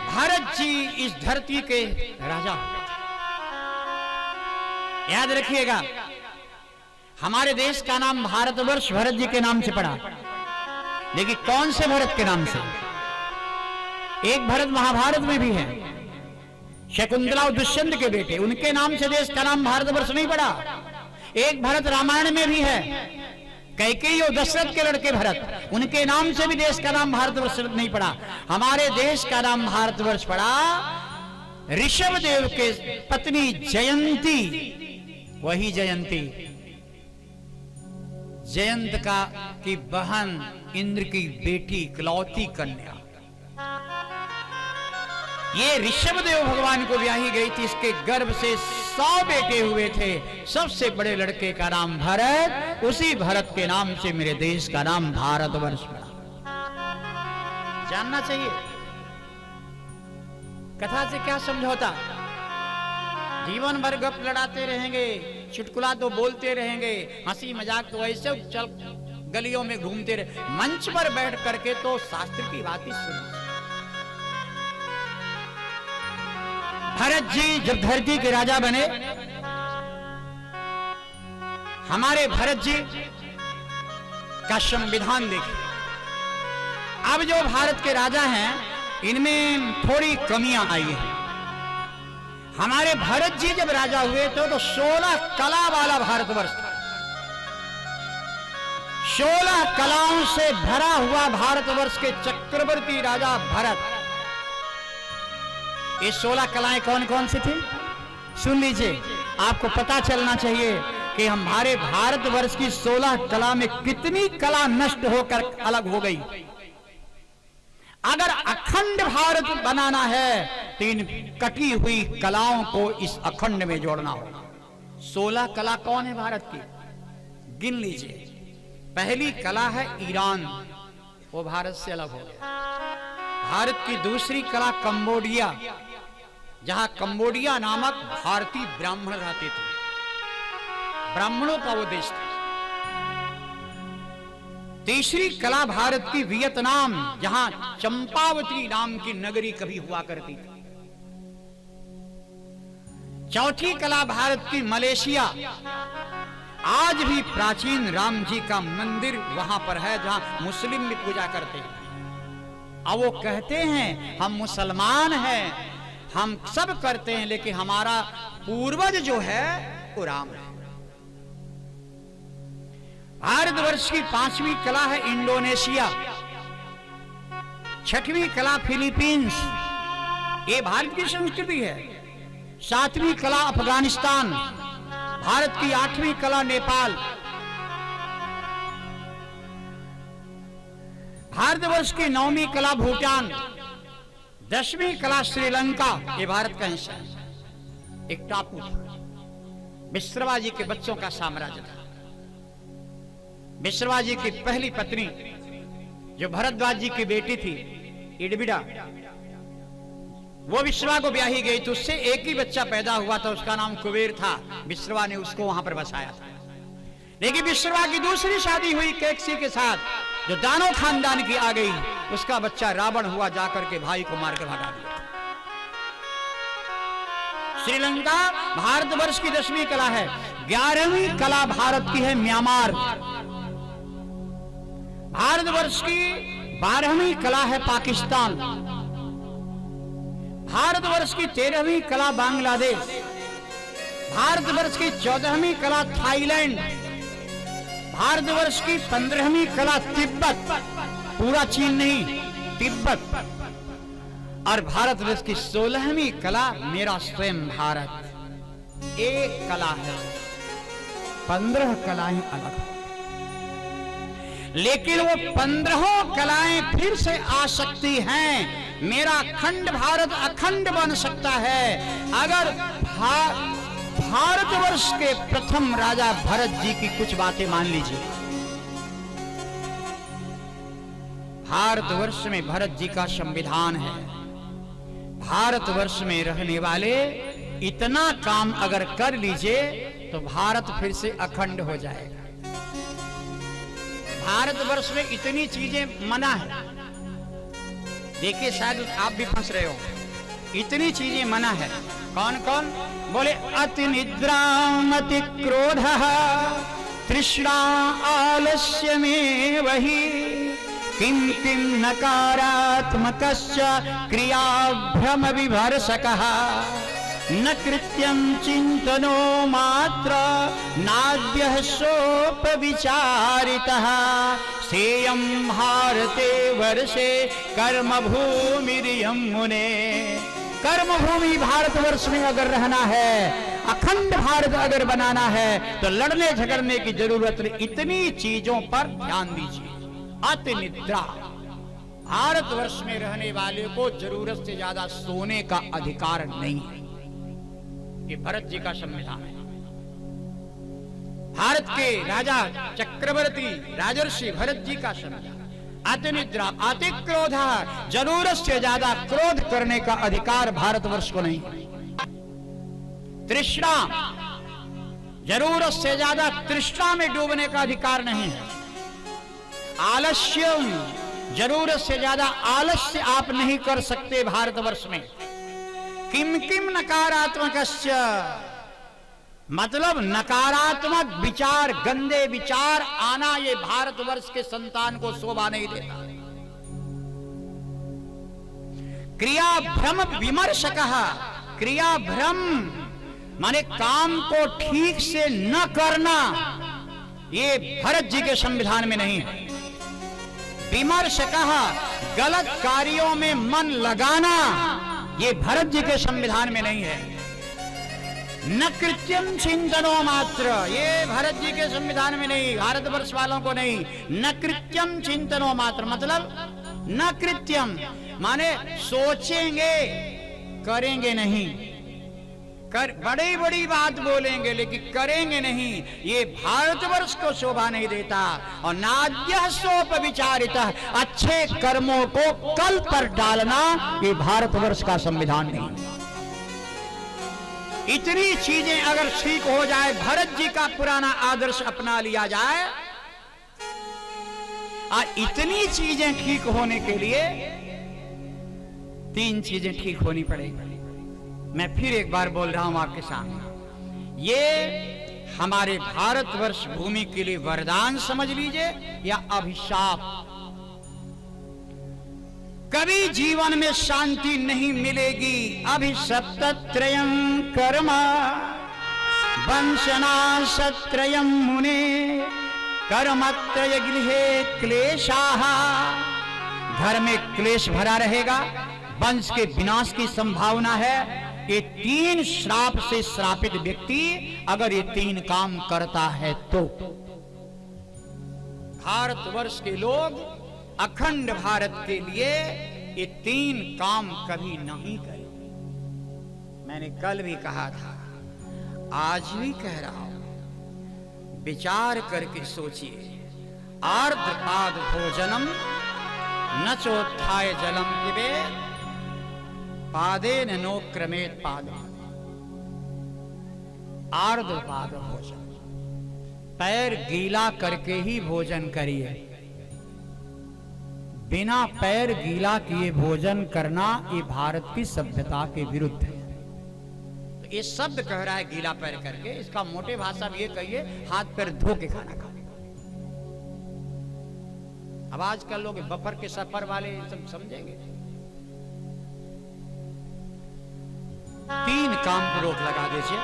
भारत जी इस धरती के राजा। याद रखिएगा हमारे देश का नाम भारतवर्ष भरत जी के नाम से पड़ा। लेकिन कौन से भरत के नाम से? एक भरत महाभारत में भी है, शकुंतला और दुष्यंत के बेटे, उनके नाम से देश का नाम भारतवर्ष नहीं पड़ा। एक भरत रामायण में भी है, कैकेयी और दशरथ के लड़के भरत, उनके नाम से भी देश का नाम भारतवर्ष नहीं पड़ा। हमारे देश का नाम भारतवर्ष पड़ा ऋषभ देव के पत्नी जयंती। वही जयंती जयंत का की बहन इंद्र की बेटी इकलौती कन्या। ये ऋषभदेव भगवान को ब्याही गई थी। इसके गर्भ से 100 बेटे हुए थे। सबसे बड़े लड़के का नाम भरत, उसी भरत के नाम से मेरे देश का नाम भारतवर्ष पड़ा। जानना चाहिए कथा से क्या समझौता। जीवन भर गप लड़ाते रहेंगे, चुटकुला तो बोलते रहेंगे, हंसी मजाक तो ऐसे चल गलियों में घूमते रहे। मंच पर बैठ करके तो शास्त्र की बात ही सुनो। भरत जी जब धरती के राजा बने, हमारे भरत जी का संविधान देखिए। अब जो भारत के राजा हैं, इनमें थोड़ी कमियां आई हैं। हमारे भरत जी जब राजा हुए तो 16 कला वाला भारतवर्ष था। 16 कलाओं से भरा हुआ भारतवर्ष के चक्रवर्ती राजा भरत। ये 16 कलाएं कौन कौन सी थी? सुन लीजिए, आपको पता चलना चाहिए कि हमारे भारतवर्ष की 16 कला में कितनी कला नष्ट होकर अलग हो गई। अगर अखंड भारत बनाना है तो इन कटी हुई कलाओं को इस अखंड में जोड़ना होगा। 16 कला कौन है भारत की? गिन लीजिए। पहली कला है ईरान, वो भारत से अलग हो गया। भारत की दूसरी कला कंबोडिया, जहां कंबोडिया नामक भारतीय ब्राह्मण रहते थे, ब्राह्मणों का वो देश था। तीसरी कला भारत की वियतनाम, जहां चंपावती नाम की नगरी कभी हुआ करती थी। चौथी कला भारत की मलेशिया, आज भी प्राचीन राम जी का मंदिर वहां पर है जहां मुस्लिम भी पूजा करते हैं। अब वो कहते हैं हम मुसलमान हैं, हम सब करते हैं, लेकिन हमारा पूर्वज जो है वो राम है। भारतवर्ष की 5वीं कला है इंडोनेशिया, 6वीं कला फिलीपींस, ये भारत की संस्कृति है। 7वीं कला अफगानिस्तान, भारत की 8वीं कला नेपाल। भारतवर्ष की 9वीं कला भूटान, 10वीं कला श्रीलंका, ये भारत का हिस्सा है। एक टापू था, विश्रवा जी के बच्चों का साम्राज्य था। विश्रवा जी की पहली पत्नी जो भरद्वाज जी की बेटी थी इडबिडा, वो विश्रवा को ब्याही गई तो उससे एक ही बच्चा पैदा हुआ था, उसका नाम कुबेर था। विश्रवा ने उसको वहां पर बसाया था। लेकिन विश्रवा की दूसरी शादी हुई कैकसी के साथ, जो दानव खानदान की आ गई, उसका बच्चा रावण हुआ, जाकर के भाई को मारकर भगा दिया। श्रीलंका भारतवर्ष की 10वीं कला है। 11वीं कला भारत की है म्यांमार। भारतवर्ष की 12वीं कला है पाकिस्तान। भारतवर्ष की 13वीं कला बांग्लादेश। भारतवर्ष की 14वीं कला थाईलैंड। भारतवर्ष की 15वीं कला तिब्बत, पूरा चीन नहीं, तिब्बत। और भारतवर्ष की 16वीं कला मेरा स्वयं भारत। एक कला है, 15 कलाएं अलग, लेकिन वो 15 कलाएं फिर से आ सकती हैं। मेरा खंड भारत अखंड बन सकता है अगर भारतवर्ष के प्रथम राजा भरत जी की कुछ बातें मान लीजिए। भारतवर्ष में भरत जी का संविधान है। भारतवर्ष में रहने वाले इतना काम अगर कर लीजिए तो भारत फिर से अखंड हो जाएगा। भारतवर्ष में इतनी चीजें मना है, देखिए शायद आप भी फंस रहे हो। इतनी चीजें मना है, कौन कौन? बोले अति निद्रा अति क्रोध तृष्णा आलस्य में वही किम किम नकारात्मकश्च क्रिया भ्रम विभर्षकः न कृत्यं चिंतनो मात्र नाद्यः सोपविचारितः सेयं भारते वर्षे कर्मभूमिरियं मुने। कर्मभूमि भारतवर्ष में अगर रहना है, अखंड भारत अगर बनाना है तो लड़ने झगड़ने की जरूरत नहीं। इतनी चीजों पर ध्यान दीजिए। अति निद्रा, भारतवर्ष में रहने वाले को जरूरत से ज्यादा सोने का अधिकार नहीं है। ये भरत जी का संविधान है। भारत के राजा चक्रवर्ती राजर्षि भरत जी का संविधान। अति निद्रा, अति क्रोध, जरूरत से ज्यादा क्रोध करने का अधिकार भारतवर्ष को नहीं। तृष्णा, जरूरत से ज्यादा तृष्णा में डूबने का अधिकार नहीं है। आलस्यम, जरूरत से ज्यादा आलस्य आप नहीं कर सकते भारतवर्ष में। किम किम नकारात्मकश्च, मतलब नकारात्मक विचार, गंदे विचार आना ये भारतवर्ष के संतान को शोभा नहीं देता। क्रिया भ्रम विमर्शकः, क्रिया भ्रम माने काम को ठीक से न करना, ये भरत जी के संविधान में नहीं है। विमर्शकः, गलत कार्यों में मन लगाना, ये भरत जी के संविधान में नहीं है। न कृत्यम चिंतनो मात्र, ये भरत जी के संविधान में नहीं, भारतवर्ष वालों को नहीं। न कृत्यम चिंतनो मात्र मतलब न कृत्यम माने सोचेंगे करेंगे नहीं, बड़ी बड़ी बात बोलेंगे लेकिन करेंगे नहीं, ये भारतवर्ष को शोभा नहीं देता। और नाद्यः सोपविचारितः, अच्छे कर्मों को कल पर डालना, ये भारतवर्ष का संविधान नहीं। इतनी चीजें अगर ठीक हो जाए, भरत जी का पुराना आदर्श अपना लिया जाए, और इतनी चीजें ठीक होने के लिए 3 चीजें ठीक होनी पड़ेगी। मैं फिर एक बार बोल रहा हूं आपके सामने, ये हमारे भारतवर्ष भूमि के लिए वरदान समझ लीजिए या अभिशाप। कभी जीवन में शांति नहीं मिलेगी। अभिशप्तत्रयं कर्म वंशनाशत्रयं मुने कर्मत्रय गृहे क्लेशाः, घर में क्लेश भरा रहेगा, वंश के विनाश की संभावना है। ये 3 श्राप से श्रापित व्यक्ति अगर ये 3 काम करता है तो भारतवर्ष के लोग अखंड भारत के लिए ये 3 काम कभी नहीं करें। मैंने कल भी कहा था, आज भी कह रहा हूं, विचार करके सोचिए। आर्द्रपाद भोजनम न चोत्थाय जलम पिबेत् पादेन नो क्रमेत पाद। आर्द्रपाद भोजन, पैर गीला करके ही भोजन करिए। बिना पैर गीला किए भोजन करना ये भारत की सभ्यता के विरुद्ध है। तो ये शब्द कह रहा है गीला पैर करके, इसका मोटे भाषा में ये कहिए हाथ पैर धो के खाना खाओ। अब आजकल लोग बफर के सफर वाले सब समझेंगे। 3 काम पर रोक लगा दीजिए।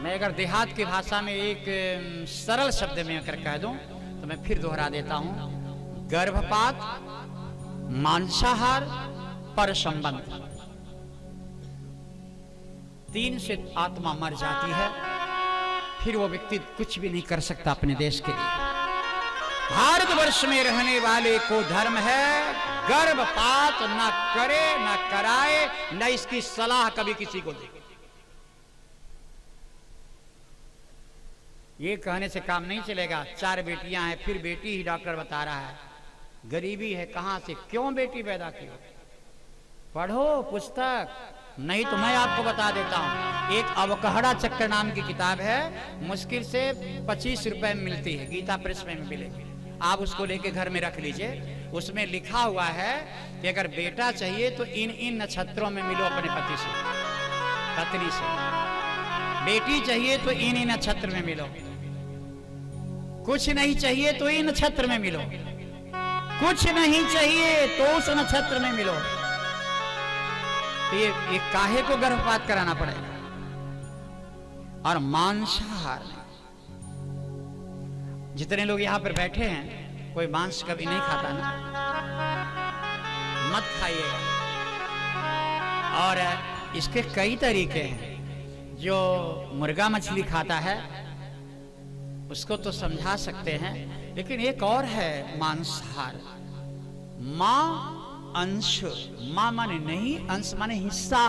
मैं अगर देहात की भाषा में एक सरल शब्द में अगर कह दूं तो मैं फिर दोहरा देता हूं, गर्भपात, मांसाहार, पर संबंध। 3 से आत्मा मर जाती है, फिर वो व्यक्ति कुछ भी नहीं कर सकता अपने देश के लिए। भारतवर्ष में रहने वाले को धर्म है गर्भपात न करे न कराए, न इसकी सलाह कभी किसी को दे। ये कहने से काम नहीं चलेगा। 4 बेटियां हैं, फिर बेटी ही डॉक्टर बता रहा है। गरीबी है, कहां से क्यों बेटी पैदा की? पढ़ो पुस्तक, नहीं तो मैं आपको बता देता हूं। एक अवकहड़ा चक्र नाम की किताब है, मुश्किल से 25 रुपए में मिलती है, गीता प्रेस में मिलेगी। आप उसको लेके घर में रख लीजिए। उसमें लिखा हुआ है कि अगर बेटा चाहिए तो इन नक्षत्रों में मिलो अपने पति से, पत्नी से। बेटी चाहिए तो इन नक्षत्र में मिलो। कुछ नहीं चाहिए तो इन नक्षत्र में मिलो। कुछ नहीं चाहिए तो उस नक्षत्र में मिलो। तो ये काहे को गर्भपात कराना पड़ेगा? और मांसाहार, जितने लोग यहां पर बैठे हैं कोई मांस कभी नहीं खाता ना, मत खाइएगा। और इसके कई तरीके हैं। जो मुर्गा मछली खाता है उसको तो समझा सकते हैं, लेकिन एक और है मांसाहार। मां अंश, मां माने नहीं, अंश माने हिस्सा।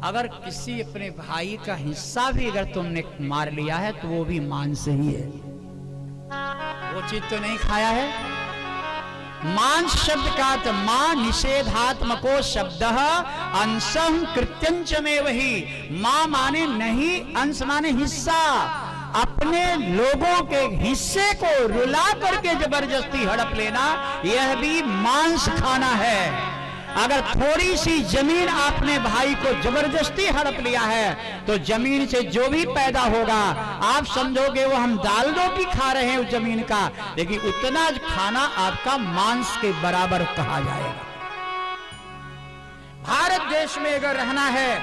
अगर किसी अपने भाई का हिस्सा भी अगर तुमने मार लिया है तो वो भी मांस ही है। वो चीज तो नहीं खाया है। मांस शब्द का तो मां निषेधात्मको शब्द अंशं कृत्यंच में वही। मां माने नहीं, अंश माने हिस्सा। अपने लोगों के हिस्से को रुला करके जबरदस्ती हड़प लेना, यह भी मांस खाना है। अगर थोड़ी सी जमीन आपने भाई को जबरदस्ती हड़प लिया है तो जमीन से जो भी पैदा होगा आप समझोगे वो हम दाल रोटी खा रहे हैं उस जमीन का, लेकिन उतना खाना आपका मांस के बराबर कहा जाएगा। भारत देश में अगर रहना है,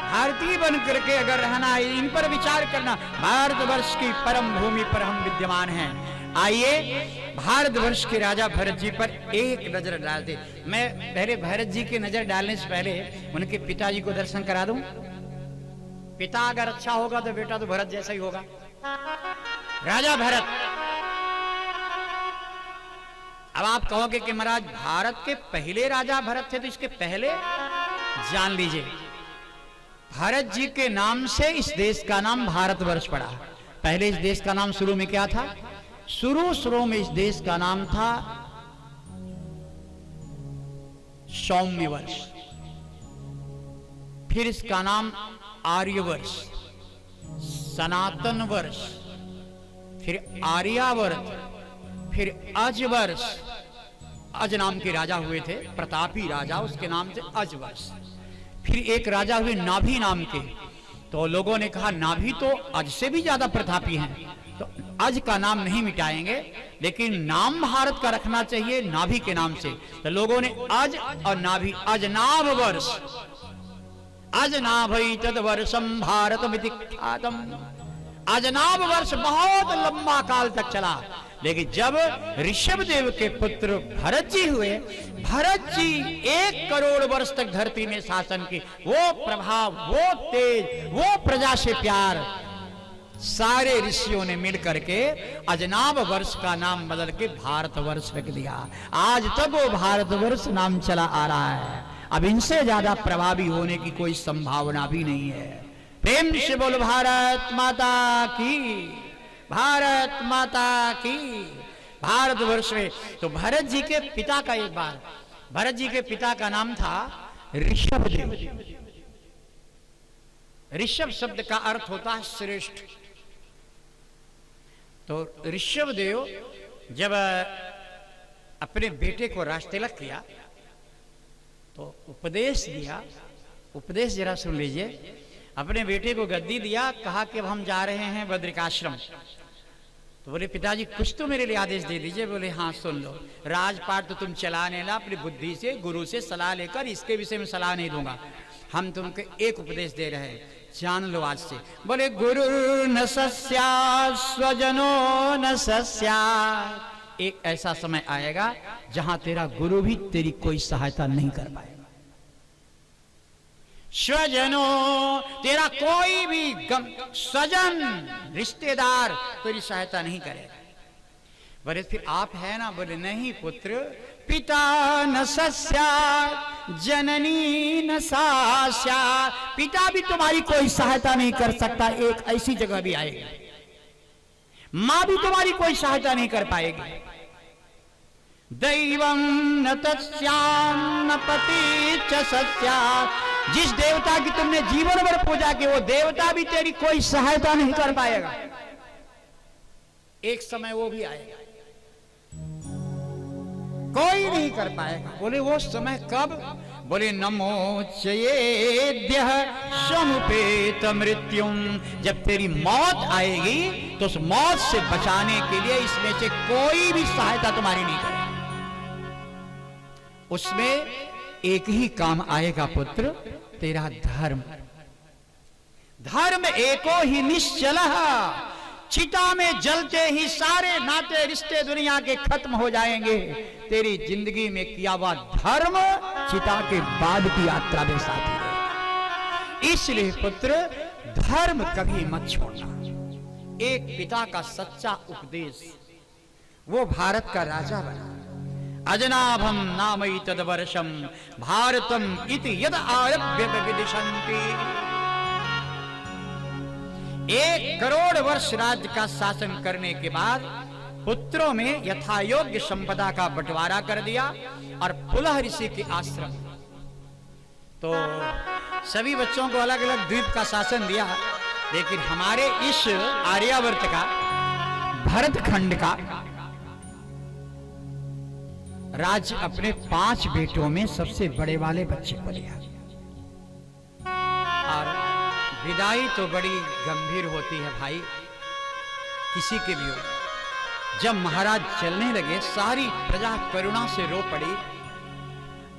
भारतीय बन करके अगर रहना है, इन पर विचार करना। भारतवर्ष की परम भूमि पर हम विद्यमान हैं। आइए भारतवर्ष के राजा भरत जी पर एक नजर डालते। मैं पहले भरत जी की नजर डालने से पहले उनके पिताजी को दर्शन करा दूं। पिता अगर अच्छा होगा तो बेटा तो भरत जैसा ही होगा। राजा भरत। अब आप कहोगे कि महाराज भारत के पहले राजा भरत थे, तो इसके पहले जान लीजिए भरत जी के नाम से इस देश का नाम भारतवर्ष पड़ा। पहले इस देश का नाम शुरू में क्या था? शुरू में इस देश का नाम था सौम्य वर्ष, फिर इसका नाम आर्यवर्ष, सनातन वर्ष, फिर आर्यावर्त, फिर अजवर्ष। अज नाम के राजा हुए थे, प्रतापी राजा, उसके नाम से अजवर्ष। फिर एक राजा हुए नाभि नाम के, तो लोगों ने कहा नाभि तो अज से भी ज्यादा प्रतापी हैं, तो अज का नाम नहीं मिटाएंगे, लेकिन नाम भारत का रखना चाहिए नाभि के नाम से। तो लोगों ने अज और नाभि, अजनाभ वर्ष, अजनाभई तद वर्षम भारतमिति ख्यातम। अजनाभ वर्ष बहुत लंबा काल तक चला, लेकिन जब ऋषभदेव के पुत्र भरत जी हुए, भरत जी 1 करोड़ वर्ष तक धरती में शासन की, वो प्रभाव, वो तेज, वो प्रजा से प्यार, सारे ऋषियों ने मिलकर के अजनाभ वर्ष का नाम बदल के भारतवर्ष रख दिया। आज तक वो भारतवर्ष नाम चला आ रहा है। अब इनसे ज्यादा प्रभावी होने की कोई संभावना भी नहीं है। प्रेम से बोल भारत माता की, भारत माता की। भारतवर्ष में तो भरत जी के पिता का, एक बार भरत जी के पिता का नाम था ऋषभदेव। ऋषभ शब्द का अर्थ होता है श्रेष्ठ। तो ऋषभदेव जब अपने बेटे को राजतिलक किया तो उपदेश दिया। उपदेश जरा सुन लीजिए। अपने बेटे को गद्दी दिया, कहा कि अब हम जा रहे हैं बद्रिकाश्रम। तो बोले पिताजी कुछ तो मेरे लिए आदेश दे दीजिए। बोले हाँ सुन लो, राजपाट तो तुम चलाने ला अपनी बुद्धि से, गुरु से सलाह लेकर, इसके विषय में सलाह नहीं दूंगा। हम तुमको एक उपदेश दे रहे हैं, जान लो आज से। बोले गुरु न सस्या स्वजनो न सस्या। एक ऐसा समय आएगा जहां तेरा गुरु भी तेरी कोई सहायता नहीं कर पाएगा। स्वजनों, तेरा कोई भी स्वजन रिश्तेदार तेरी सहायता नहीं करेगा। बोले फिर आप है ना? बोले नहीं पुत्र, पिता न सस्या जननी न सास्या। पिता भी तुम्हारी कोई सहायता नहीं कर सकता। एक ऐसी जगह भी आएगी, मां भी तुम्हारी कोई सहायता नहीं कर पाएगी। दैवं न तस्यां न पति च सस्या। जिस देवता की तुमने जीवन भर पूजा की, वो देवता भी तेरी कोई सहायता नहीं कर पाएगा। एक समय वो भी आएगा, कोई नहीं कर पाएगा। बोले वो समय कब? बोले नमो चयेद्यः समुपेत मृत्युम। जब तेरी मौत आएगी तो उस मौत से बचाने के लिए इसमें से कोई भी सहायता तुम्हारी नहीं करेगा। उसमें एक ही काम आएगा पुत्र, तेरा धर्म। धर्म एको ही निश्चल। चिता में जलते ही सारे नाते रिश्ते दुनिया के खत्म हो जाएंगे। तेरी जिंदगी में किया हुआ धर्म चिता के बाद की यात्रा में साथी रहेगा। इसलिए पुत्र धर्म कभी मत छोड़ना। एक पिता का सच्चा उपदेश, वो भारत का राजा बना। अजनाभम नामई तदवर्षम भारतम इति यद आरभ्य विदिशन्ति। 1 करोड़ वर्ष राज्य का शासन करने के बाद पुत्रों में यथायोग्य संपदा का बंटवारा कर दिया और पुलह ऋषि के आश्रम। तो सभी बच्चों को अलग अलग द्वीप का शासन दिया, लेकिन हमारे इस आर्यावर्त का, भरत खंड का राज अपने 5 बेटों में सबसे बड़े वाले बच्चे को दिया। और विदाई तो बड़ी गंभीर होती है भाई, किसी के भी हो। जब महाराज चलने लगे सारी प्रजा करुणा से रो पड़ी।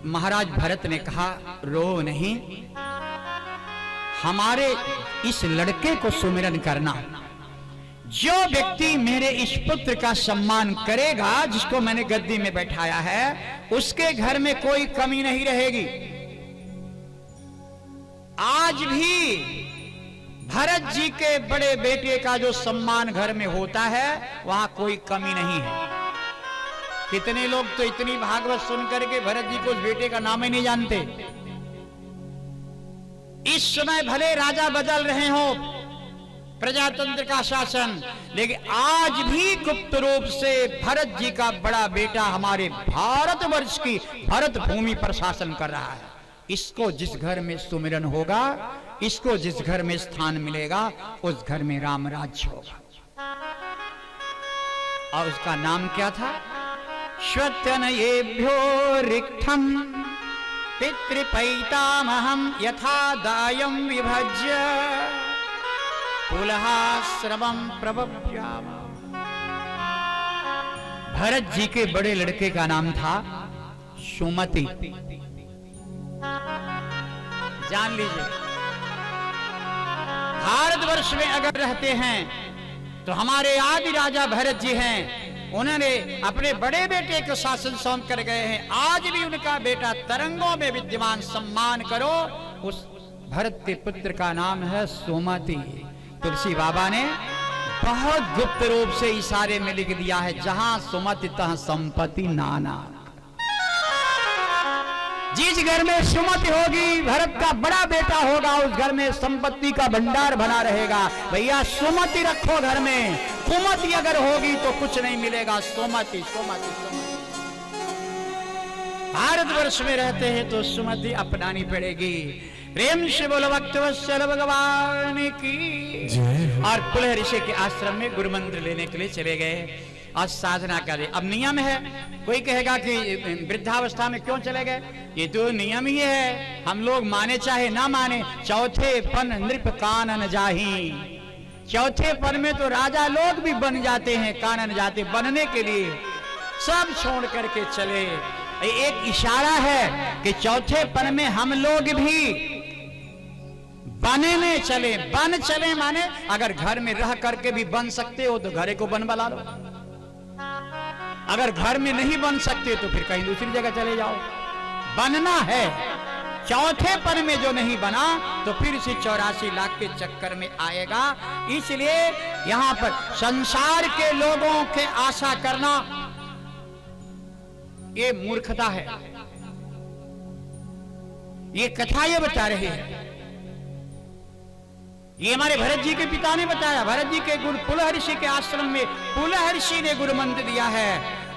महाराज भरत ने कहा, रो नहीं, हमारे इस लड़के को सुमिरन करना। जो व्यक्ति मेरे इस पुत्र का सम्मान करेगा, जिसको मैंने गद्दी में बैठाया है, उसके घर में कोई कमी नहीं रहेगी। आज भी भरत जी के बड़े बेटे का जो सम्मान घर में होता है, वहां कोई कमी नहीं है। कितने लोग तो इतनी भागवत सुन करके भरत जी को उस बेटे का नाम ही नहीं जानते। इस समय भले राजा बदल रहे हो, प्रजातंत्र का शासन, लेकिन आज भी गुप्त रूप से भरत जी का बड़ा बेटा हमारे भारतवर्ष की भरत भूमि पर शासन कर रहा है। इसको जिस घर में सुमिरन होगा, इसको जिस घर में स्थान मिलेगा, उस घर में राम राज्य होगा। और उसका नाम क्या था? श्वत्यनयेभ्यो रिक्थम पितृपैतामहं यथा दायं विभज्य पुलहाश्रमं प्रबभ्याम। भरत जी के बड़े लड़के का नाम था सुमति। जान लीजिए, भारतवर्ष में अगर रहते हैं तो हमारे आदि राजा भरत जी हैं। उन्होंने अपने बड़े बेटे को शासन सौंप कर गए हैं। आज भी उनका बेटा तरंगों में विद्यमान, सम्मान करो। उस भरत के पुत्र का नाम है सुमति। तुलसी बाबा ने बहुत गुप्त रूप से इशारे में लिख दिया है, जहां सुमति तह संपत्ति नाना। जिस घर में सुमति होगी, भरत का बड़ा बेटा होगा, उस घर में संपत्ति का भंडार बना रहेगा। भैया सुमति रखो घर में, कुमति अगर होगी तो कुछ नहीं मिलेगा। सुमति सुमति सुमति। भारतवर्ष में रहते हैं तो सुमति अपनानी पड़ेगी। प्रेम से बोलो भक्तवत्सल भगवान की। और पुलह ऋषि के आश्रम में गुरु मंत्र लेने के लिए चले गए और साधना करे। अब नियम है, कोई कहेगा कि वृद्धावस्था में क्यों चले गए? ये तो नियम ही है, हम लोग माने चाहे ना माने। चौथे पन नृप कानन जाही। चौथे पन में तो राजा लोग भी बन जाते हैं, कानन जाते। बनने के लिए सब छोड़ करके चले। एक इशारा है कि चौथे पन में हम लोग भी बनने चले। बन चले माने अगर घर में रह करके भी बन सकते हो तो घरे को बन बना लो। अगर घर में नहीं बन सकते तो फिर कहीं दूसरी जगह चले जाओ। बनना है। चौथे पन में जो नहीं बना तो फिर इसी 84 लाख के चक्कर में आएगा। इसलिए यहां पर संसार के लोगों के आशा करना ये मूर्खता है। ये कथा ये बता रही है, ये हमारे भरत जी के पिता ने बताया। भरत जी के गुरु पुलह ऋषि के आश्रम में पुलह ऋषि ने गुरु मंत्र दिया है।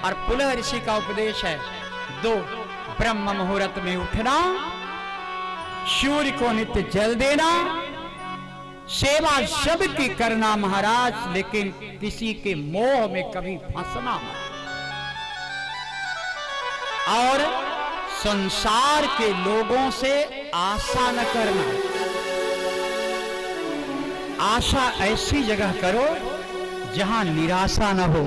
और पुलह ऋषि का उपदेश है 2, ब्रह्म मुहूर्त में उठना, सूर्य को नित्य जल देना, सेवा सबकी करना महाराज, लेकिन किसी के मोह में कभी फंसना मत। और संसार के लोगों से आशा न करना। आशा ऐसी जगह करो जहां निराशा न हो।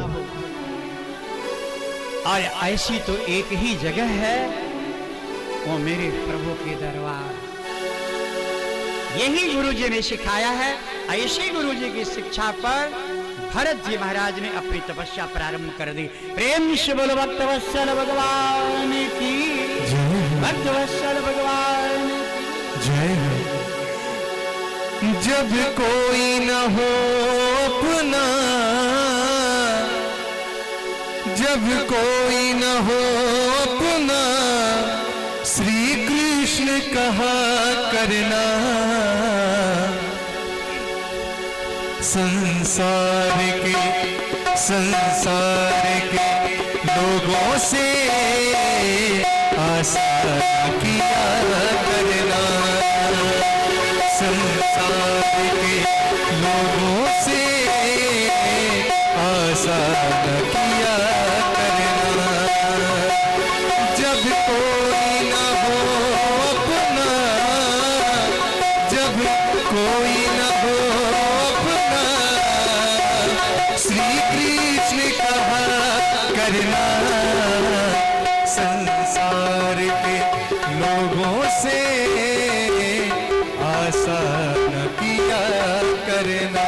और ऐसी तो एक ही जगह है, वो मेरे प्रभु के दरबार। यही गुरु जी ने सिखाया है। ऐसे गुरु जी की शिक्षा पर भरत जी महाराज ने अपनी तपस्या प्रारंभ कर दी। प्रेम से बोलो भक्तवत्सल भगवान की जय। भक्तवत्सल भगवान की जय। जब कोई न हो अपना, जब कोई न हो अपना, श्री कृष्ण कहा करना। संसार के लोगों से आशा किया करना। संसार के लोगों से आशा किया करना। करना, संसार के लोगों से आशा न किया करना।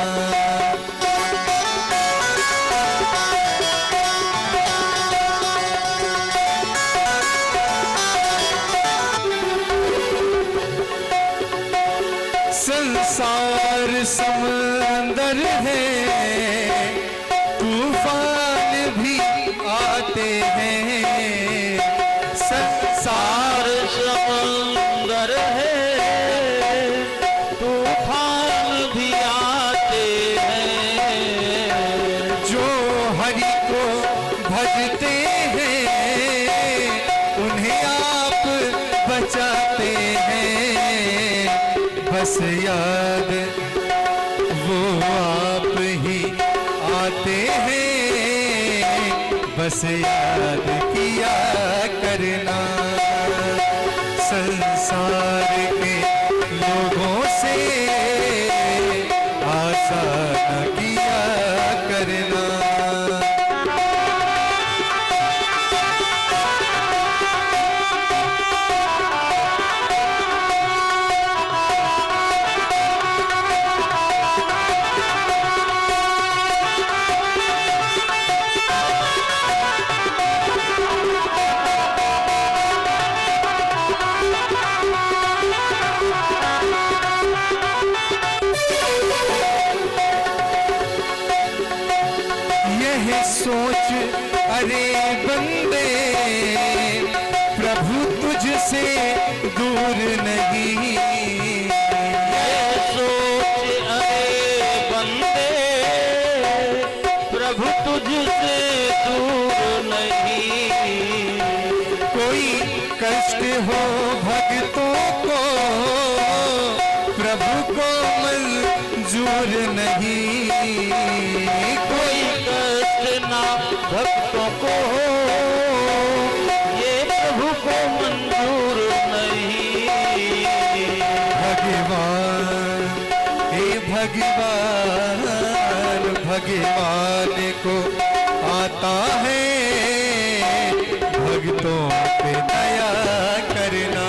संसार समंदर है, तूफान भी आते हैं। संसार समंदर है, तूफान भी आते हैं। जो हरि को भजते हैं, उन्हें आप बचाते हैं। बस याद वो आप ही आते हैं, बस याद किया करना। संसार के लोगों से आशा न किया करना। यह सोच अरे बंदे, प्रभु तुझसे दूर नहीं। ये सोच अरे बंदे, प्रभु तुझसे दूर नहीं। कोई कष्ट हो भक्तों को, प्रभु को मंजूर नहीं। कोई कष्ट ना भक्तों को हो, ये प्रभु को मंजूर नहीं। भगवान हे भगवान, भगवान को आता है भक्तों पे दया करना।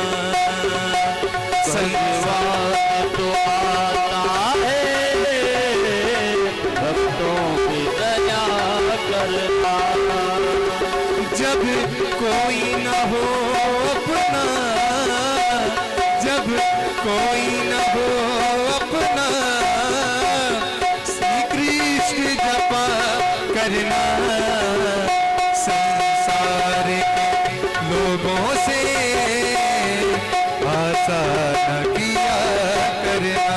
भगवान तो आता है भक्तों की दया करना। जब कोई न हो अपना, जब कोई न हो अपना, श्री कृष्ण जपा करना। संसार के लोगों से आशा न किया करना।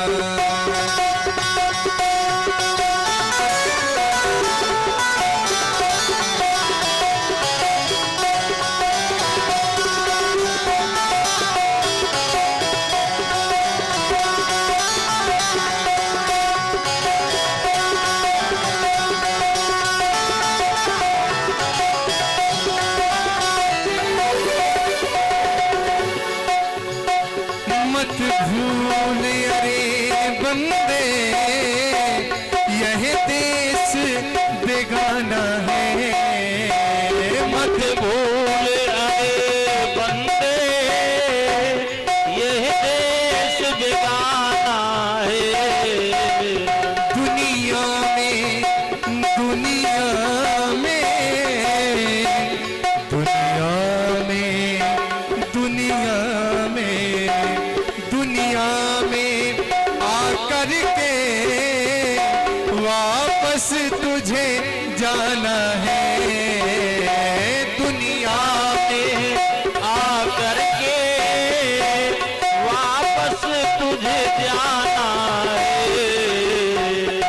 मत भूल अरे बंदे, यह देश बेगाना है। मत भूल अरे बंदे, यह देश बेगाना है। दुनिया में, दुनिया में, दुनिया में, दुनिया में, दुनिया में आकर के वापस तुझे जाना है। दुनिया में आकर के वापस तुझे जाना है।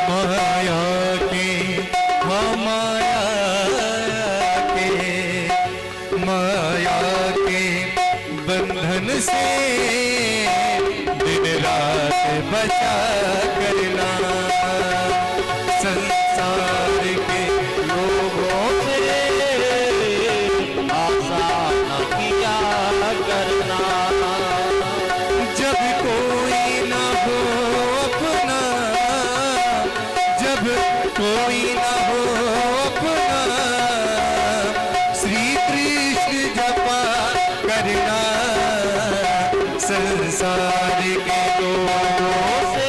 माया के, हाँ माया के बंधन से दिन रात बचा करना। संसार के लोगों से आशा न किया करना। जब कोई न हो अपना, जब कोई न हो अपना, संसार के लोगों से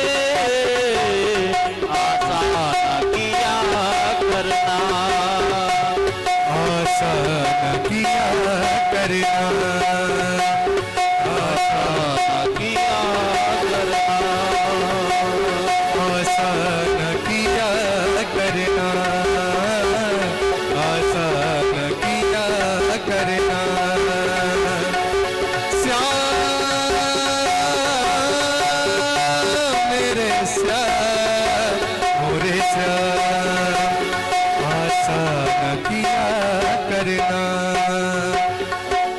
आशा न किया करना, आशा न किया करना, आशा न किया करना, आशा न किया करना, आशा न किया करना। श्याम मेरे श्याम मोरे श्याम, आशा न किया करना,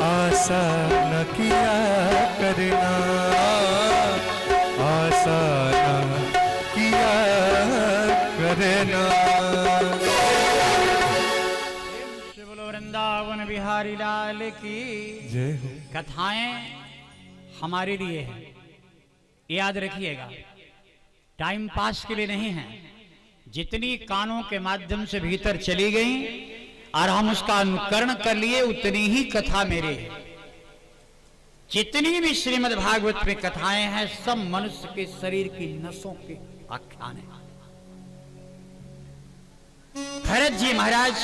आशा न किया करना, आशा न किया करना। बोलो वृंदावन बिहारी लाल की जय हो। कथाएं हमारे लिए हैं, याद रखिएगा, टाइम पास के लिए नहीं है। जितनी कानों के माध्यम से भीतर चली गई और हम उसका अनुकरण कर लिए, उतनी ही कथा मेरे है। जितनी भी श्रीमद् भागवत में कथाएं हैं, सब मनुष्य के शरीर की नसों के आख्यान है। भरत जी महाराज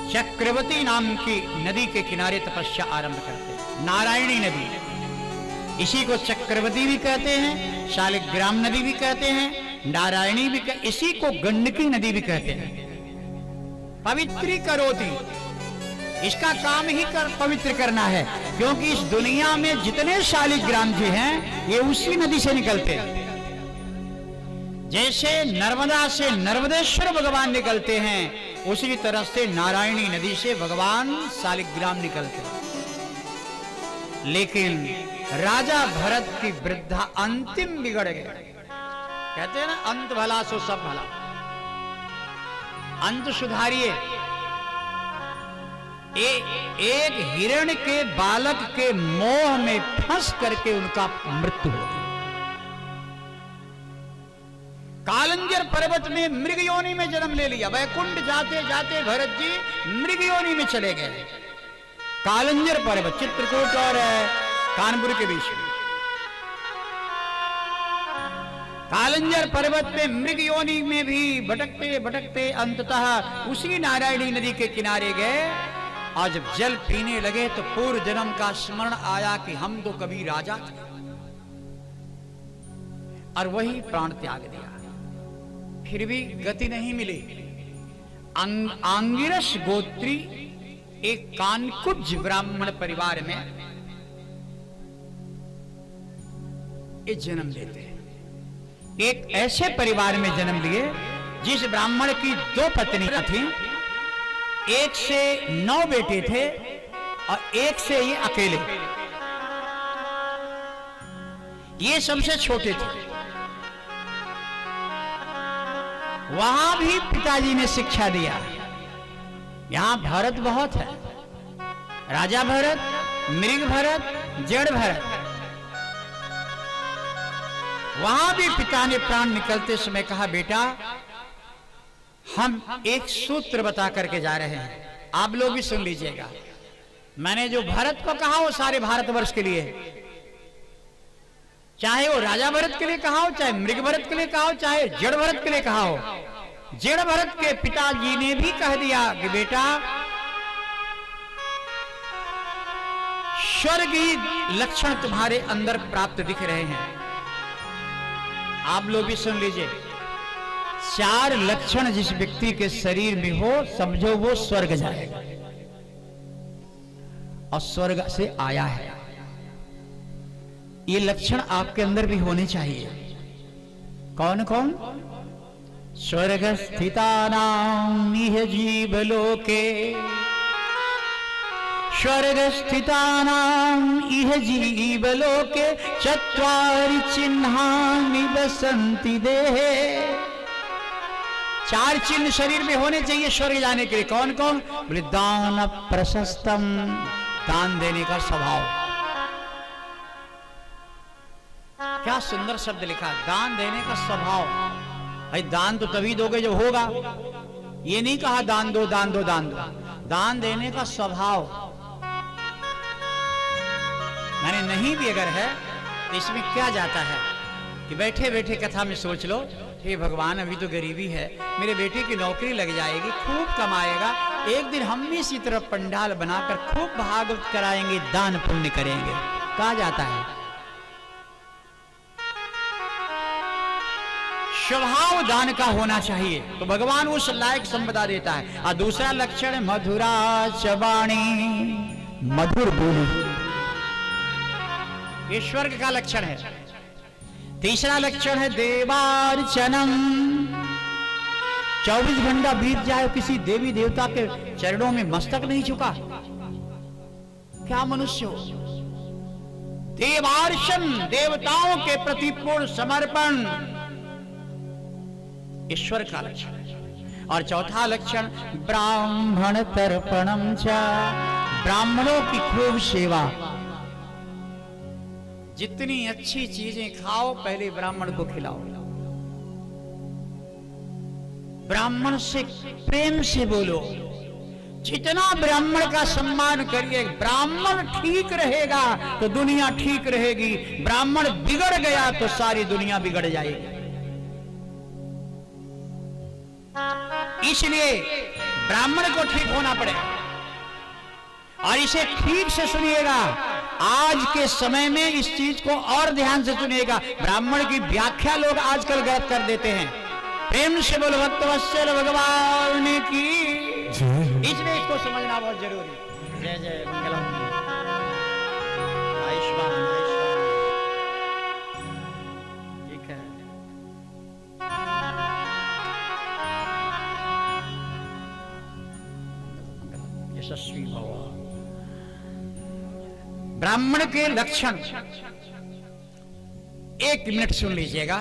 चक्रवती नाम की नदी के किनारे तपस्या आरंभ करते हैं, नारायणी नदी। इसी को चक्रवती भी कहते हैं, शालिग्राम नदी भी कहते हैं, नारायणी भी इसी को गंडकी नदी भी कहते हैं। पवित्री करोति, इसका काम ही पवित्र करना है, क्योंकि इस दुनिया में जितने शालिग्राम जी हैं ये उसी नदी से निकलते हैं। जैसे नर्मदा से नर्मदेश्वर भगवान निकलते हैं, उसी तरह से नारायणी नदी से भगवान शालिग्राम निकलते हैं। लेकिन राजा भरत की वृद्धा अंतिम बिगड़ गए। कहते हैं ना, अंत भला सो सब भला, अंत सुधारिए। एक हिरण के बालक के मोह में फंस करके उनका मृत्यु हो गई। कालंजर पर्वत में मृग योनि में जन्म ले लिया। वैकुंठ जाते जाते भरत जी मृग योनि में चले गए। कालंजर पर्वत चित्रकूट और कानपुर के बीच में कालंजर पर्वत में मृग योनि में भी भटकते भटकते अंततः उसी नारायणी नदी के किनारे गए। और जब जल पीने लगे तो पूर्व जन्म का स्मरण आया कि हम तो कभी राजा थे, और वही प्राण त्याग दिया। फिर भी गति नहीं मिली। आंगिरस गोत्री एक कानकुब्ज ब्राह्मण परिवार में ये जन्म लेते हैं। एक ऐसे परिवार में जन्म लिए जिस ब्राह्मण की 2 पत्नियां थीं, एक से 9 बेटे थे और एक से ये अकेले। ये सबसे छोटे थे। वहां भी पिताजी ने शिक्षा दिया। यहां भरत बहुत है, राजा भरत, मृग भरत, जड़ भरत। वहां भी पिता ने प्राण निकलते समय कहा, बेटा हम एक सूत्र बता करके जा रहे हैं, आप लोग भी सुन लीजिएगा। मैंने जो भरत को कहा वो सारे भारतवर्ष के लिए है। चाहे वो राजा भरत के लिए कहा हो, चाहे मृग भरत के लिए कहा हो, चाहे जड़ भरत के लिए कहा हो। जड़ भरत के पिताजी ने भी कह दिया कि बेटा स्वर्गीय लक्षण तुम्हारे अंदर प्राप्त दिख रहे हैं। आप लोग भी सुन लीजिए। 4 लक्षण जिस व्यक्ति के शरीर में हो, समझो वो स्वर्ग जाएगा, और स्वर्ग से आया है। ये लक्षण आपके अंदर भी होने चाहिए। कौन कौन? स्वर्ग स्थितानां इह जीवलोके, स्वर्ग स्थितानां इह जीवलोके चत्वारि चिन्हानि वसन्ति देहे। 4 चिन्ह शरीर में होने चाहिए स्वर्ग जाने के लिए। कौन कौन? बोले दान प्रशस्तम, दान देने का स्वभाव। क्या सुंदर शब्द लिखा, दान देने का स्वभाव। भाई दान तो तभी दोगे जब होगा। ये नहीं कहा दान दो दान दो दान दो, दान देने का स्वभाव। मैंने नहीं भी अगर है तो इसमें क्या जाता है कि बैठे बैठे कथा में सोच लो, हे भगवान अभी तो गरीबी है, मेरे बेटे की नौकरी लग जाएगी, खूब कमाएगा, एक दिन हम भी इसी तरह पंडाल बनाकर खूब भागवत कराएंगे, दान पुण्य करेंगे। कहा जाता है स्वभाव दान का होना चाहिए, तो भगवान उस लायक संपदा देता है। और दूसरा लक्षण है मधुरा चबाणी, मधुर बोली, ये स्वर्ग का लक्षण है। तीसरा लक्षण है देवार्चनम, 24 घंटा बीत जाए किसी देवी देवता के चरणों में मस्तक नहीं झुका, क्या मनुष्य हो। देवार्चन, देवताओं के प्रति पूर्ण समर्पण, ईश्वर का लक्षण। और चौथा लक्षण ब्राह्मण तर्पणम च, ब्राह्मणों की खूब सेवा। जितनी अच्छी चीजें खाओ पहले ब्राह्मण को खिलाओ, ब्राह्मण से प्रेम से बोलो, जितना ब्राह्मण का सम्मान करिए, ब्राह्मण ठीक रहेगा तो दुनिया ठीक रहेगी, ब्राह्मण बिगड़ गया तो सारी दुनिया बिगड़ जाएगी। इसलिए ब्राह्मण को ठीक होना पड़ेगा। और इसे ठीक से सुनिएगा, आज के समय में इस चीज को और ध्यान से सुनिएगा। ब्राह्मण की व्याख्या लोग आजकल गलत कर देते हैं। प्रेम से बोलो भक्तवत्सल भगवान की, इसलिए इसको समझना बहुत जरूरी है। जय जय मंगलम, आयुष्मान आयुष्मान। ठीक है, यशस्वी भव। ब्राह्मण के लक्षण 1 मिनट सुन लीजिएगा,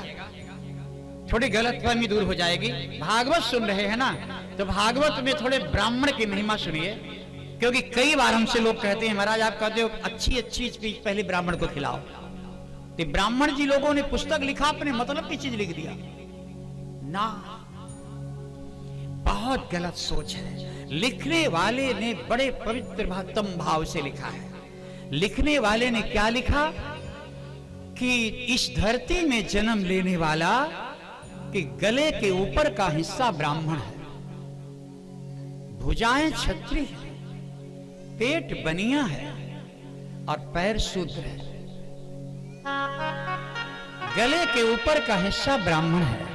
थोड़ी गलतफहमी दूर हो जाएगी। भागवत सुन रहे हैं ना, तो भागवत में थोड़े ब्राह्मण की महिमा सुनिए, क्योंकि कई बार हमसे लोग कहते हैं महाराज आप कहते हो अच्छी अच्छी चीज पहले ब्राह्मण को खिलाओ। तो ब्राह्मण जी लोगों ने पुस्तक लिखा, अपने मतलब की चीज लिख दिया ना, बहुत गलत सोच है। लिखने वाले ने बड़े पवित्र महत्तम भाव से लिखा है। लिखने वाले ने क्या लिखा कि इस धरती में जन्म लेने वाला कि गले के ऊपर का हिस्सा ब्राह्मण है, भुजाएं क्षत्रिय है, पेट बनिया है और पैर शूद्र है। गले के ऊपर का हिस्सा ब्राह्मण है,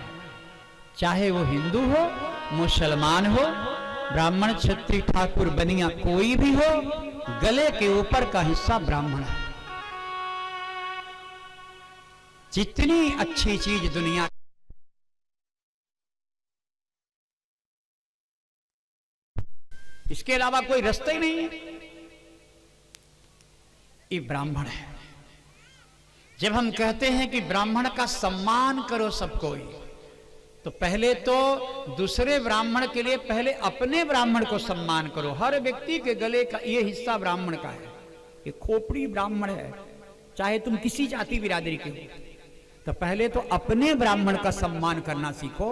चाहे वो हिंदू हो, मुसलमान हो, ब्राह्मण क्षत्रिय ठाकुर बनिया कोई भी हो, गले के ऊपर का हिस्सा ब्राह्मण है। जितनी अच्छी चीज दुनिया, इसके अलावा कोई रास्ता ही नहीं है, ये ब्राह्मण है। जब हम कहते हैं कि ब्राह्मण का सम्मान करो सब कोई, तो पहले तो दूसरे ब्राह्मण के लिए पहले अपने ब्राह्मण को सम्मान करो। हर व्यक्ति के गले का ये हिस्सा ब्राह्मण का है, ये खोपड़ी ब्राह्मण है, चाहे तुम किसी जाति बिरादरी के हो। तो पहले तो अपने ब्राह्मण का सम्मान करना सीखो।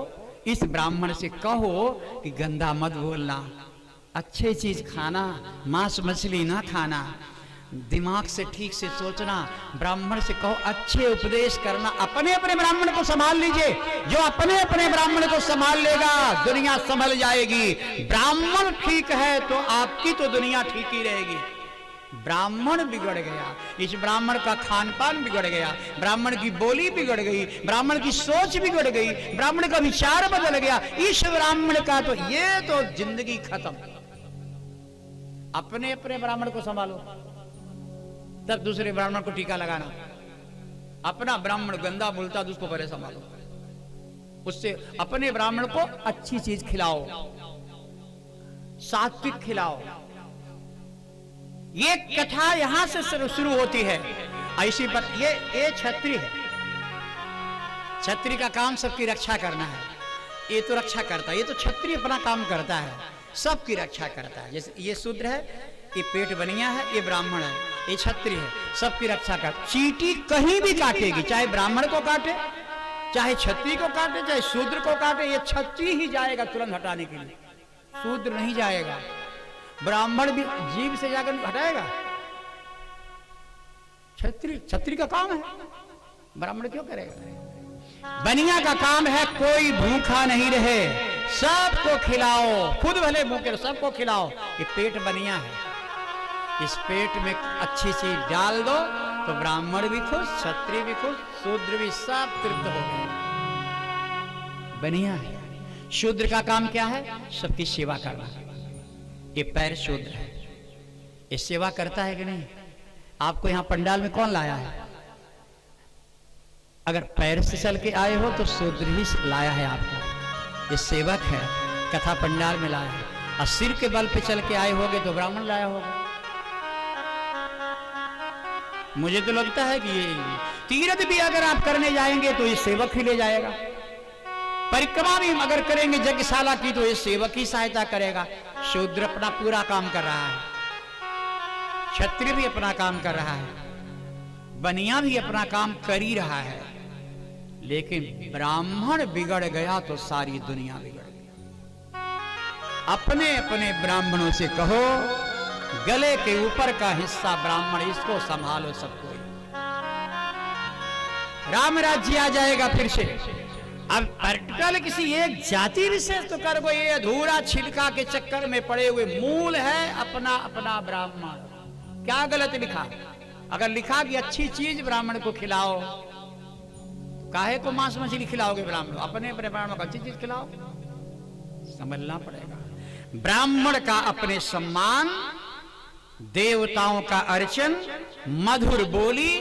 इस ब्राह्मण से कहो कि गंदा मत बोलना, अच्छे चीज खाना, मांस मछली ना खाना, दिमाग से ठीक से सोचना। ब्राह्मण से कहो अच्छे उपदेश करना। अपने अपने ब्राह्मण को संभाल लीजिए, जो अपने अपने ब्राह्मण को संभाल लेगा दुनिया संभल जाएगी। ब्राह्मण ठीक है तो आपकी तो दुनिया ठीक ही रहेगी। ब्राह्मण बिगड़ गया, इस ब्राह्मण का खान पान बिगड़ गया, ब्राह्मण की बोली बिगड़ गई, ब्राह्मण की सोच बिगड़ गई, ब्राह्मण का विचार बदल गया, इस ब्राह्मण का तो ये तो जिंदगी खत्म। अपने अपने ब्राह्मण को संभालो, तब दूसरे ब्राह्मण को टीका लगाना। अपना ब्राह्मण गंदा बोलता तो उसको पहले संभालो, उससे अपने ब्राह्मण को अच्छी चीज खिलाओ, सात्विक खिलाओ। ये कथा यहां से शुरू होती है। ऐसी पर ये क्षत्रिय है, क्षत्रिय का काम सबकी रक्षा करना है। ये तो रक्षा करता है, ये तो क्षत्रिय अपना काम करता है, सबकी रक्षा करता है। जैसे ये शूद्र है, ये पेट बनिया है, ये ब्राह्मण है, ये क्षत्रिय है, सबकी रक्षा कर। चींटी कहीं भी काटेगी, चाहे ब्राह्मण को काटे, चाहे क्षत्रिय को काटे, चाहे शूद्र को काटे, ये क्षत्रिय ही जाएगा तुरंत हटाने के लिए, शूद्र नहीं जाएगा। ब्राह्मण भी जीभ से जाकर हटाएगा, क्षत्रिय का काम है, ब्राह्मण क्यों करेगा? बनिया का काम है कोई भूखा नहीं रहे, सबको खिलाओ, खुद भले भूखे सबको खिलाओ। ये पेट बनिया है, इस पेट में अच्छी चीज डाल दो तो ब्राह्मण भी खुश, क्षत्रिय भी खुश, शूद्र भी, सब तृप्त हो गए। बनिया है। शूद्र का काम क्या है? सबकी सेवा करना। ये पैर शूद्र है, ये सेवा करता है कि नहीं? आपको यहां पंडाल में कौन लाया है? अगर पैर से चल के आए हो तो शूद्र ही लाया है आपको, ये सेवक है, कथा पंडाल में लाया है। और सिर के बल पे चल के आए होगे तो ब्राह्मण लाया होगा। मुझे तो लगता है कि ये तीर्थ भी अगर आप करने जाएंगे तो ये सेवक ही ले जाएगा, परिक्रमा भी अगर करेंगे यज्ञशाला की तो ये सेवक ही सहायता करेगा। शूद्र अपना पूरा काम कर रहा है, क्षत्रिय भी अपना काम कर रहा है, बनिया भी अपना काम कर ही रहा है, लेकिन ब्राह्मण बिगड़ गया तो सारी दुनिया बिगड़ गई। अपने अपने ब्राह्मणों से कहो, गले के ऊपर का हिस्सा ब्राह्मण, इसको संभालो सबको, राम राज्य आ जाएगा फिर से। अब पर्टिकुलर किसी एक जाति विशेष तो कर वो, ये अधूरा छिलका के चक्कर में पड़े हुए, मूल है अपना अपना ब्राह्मण। क्या गलत लिखा? अगर लिखा कि अच्छी चीज ब्राह्मण को खिलाओ, काहे को मांस मछली खिलाओगे ब्राह्मण? अपने अपने ब्राह्मण को अच्छी चीज खिलाओ, समझना पड़ेगा। ब्राह्मण का अपने सम्मान, देवताओं का अर्चन, मधुर बोली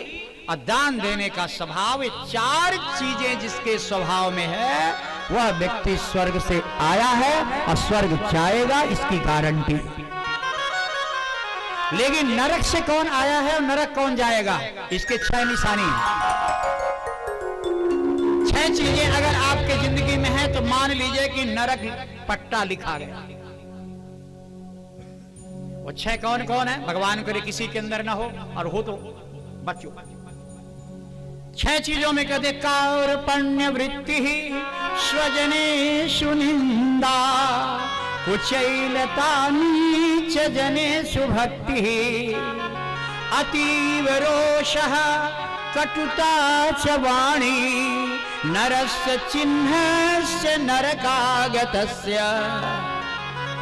और दान देने का स्वभाव, ये चार चीजें जिसके स्वभाव में है वह व्यक्ति स्वर्ग से आया है और स्वर्ग जाएगा, इसकी गारंटी। लेकिन नरक से कौन आया है और नरक कौन जाएगा, इसके 6 निशानी, 6 चीजें अगर आपके जिंदगी में है तो मान लीजिए कि नरक पट्टा लिखा गया। वो 6 कौन कौन है? भगवान करे किसी के अंदर ना हो, और हो तो बच्चों। 6 चीजों में कहते, कार्पण्य वृत्ति, स्वजनेषु निंदा, कुचैलता नीच जनेषु भक्ति, अतीव रोषः कटुता च वाणी, नरस्य चिह्नस्य नरकागतस्य।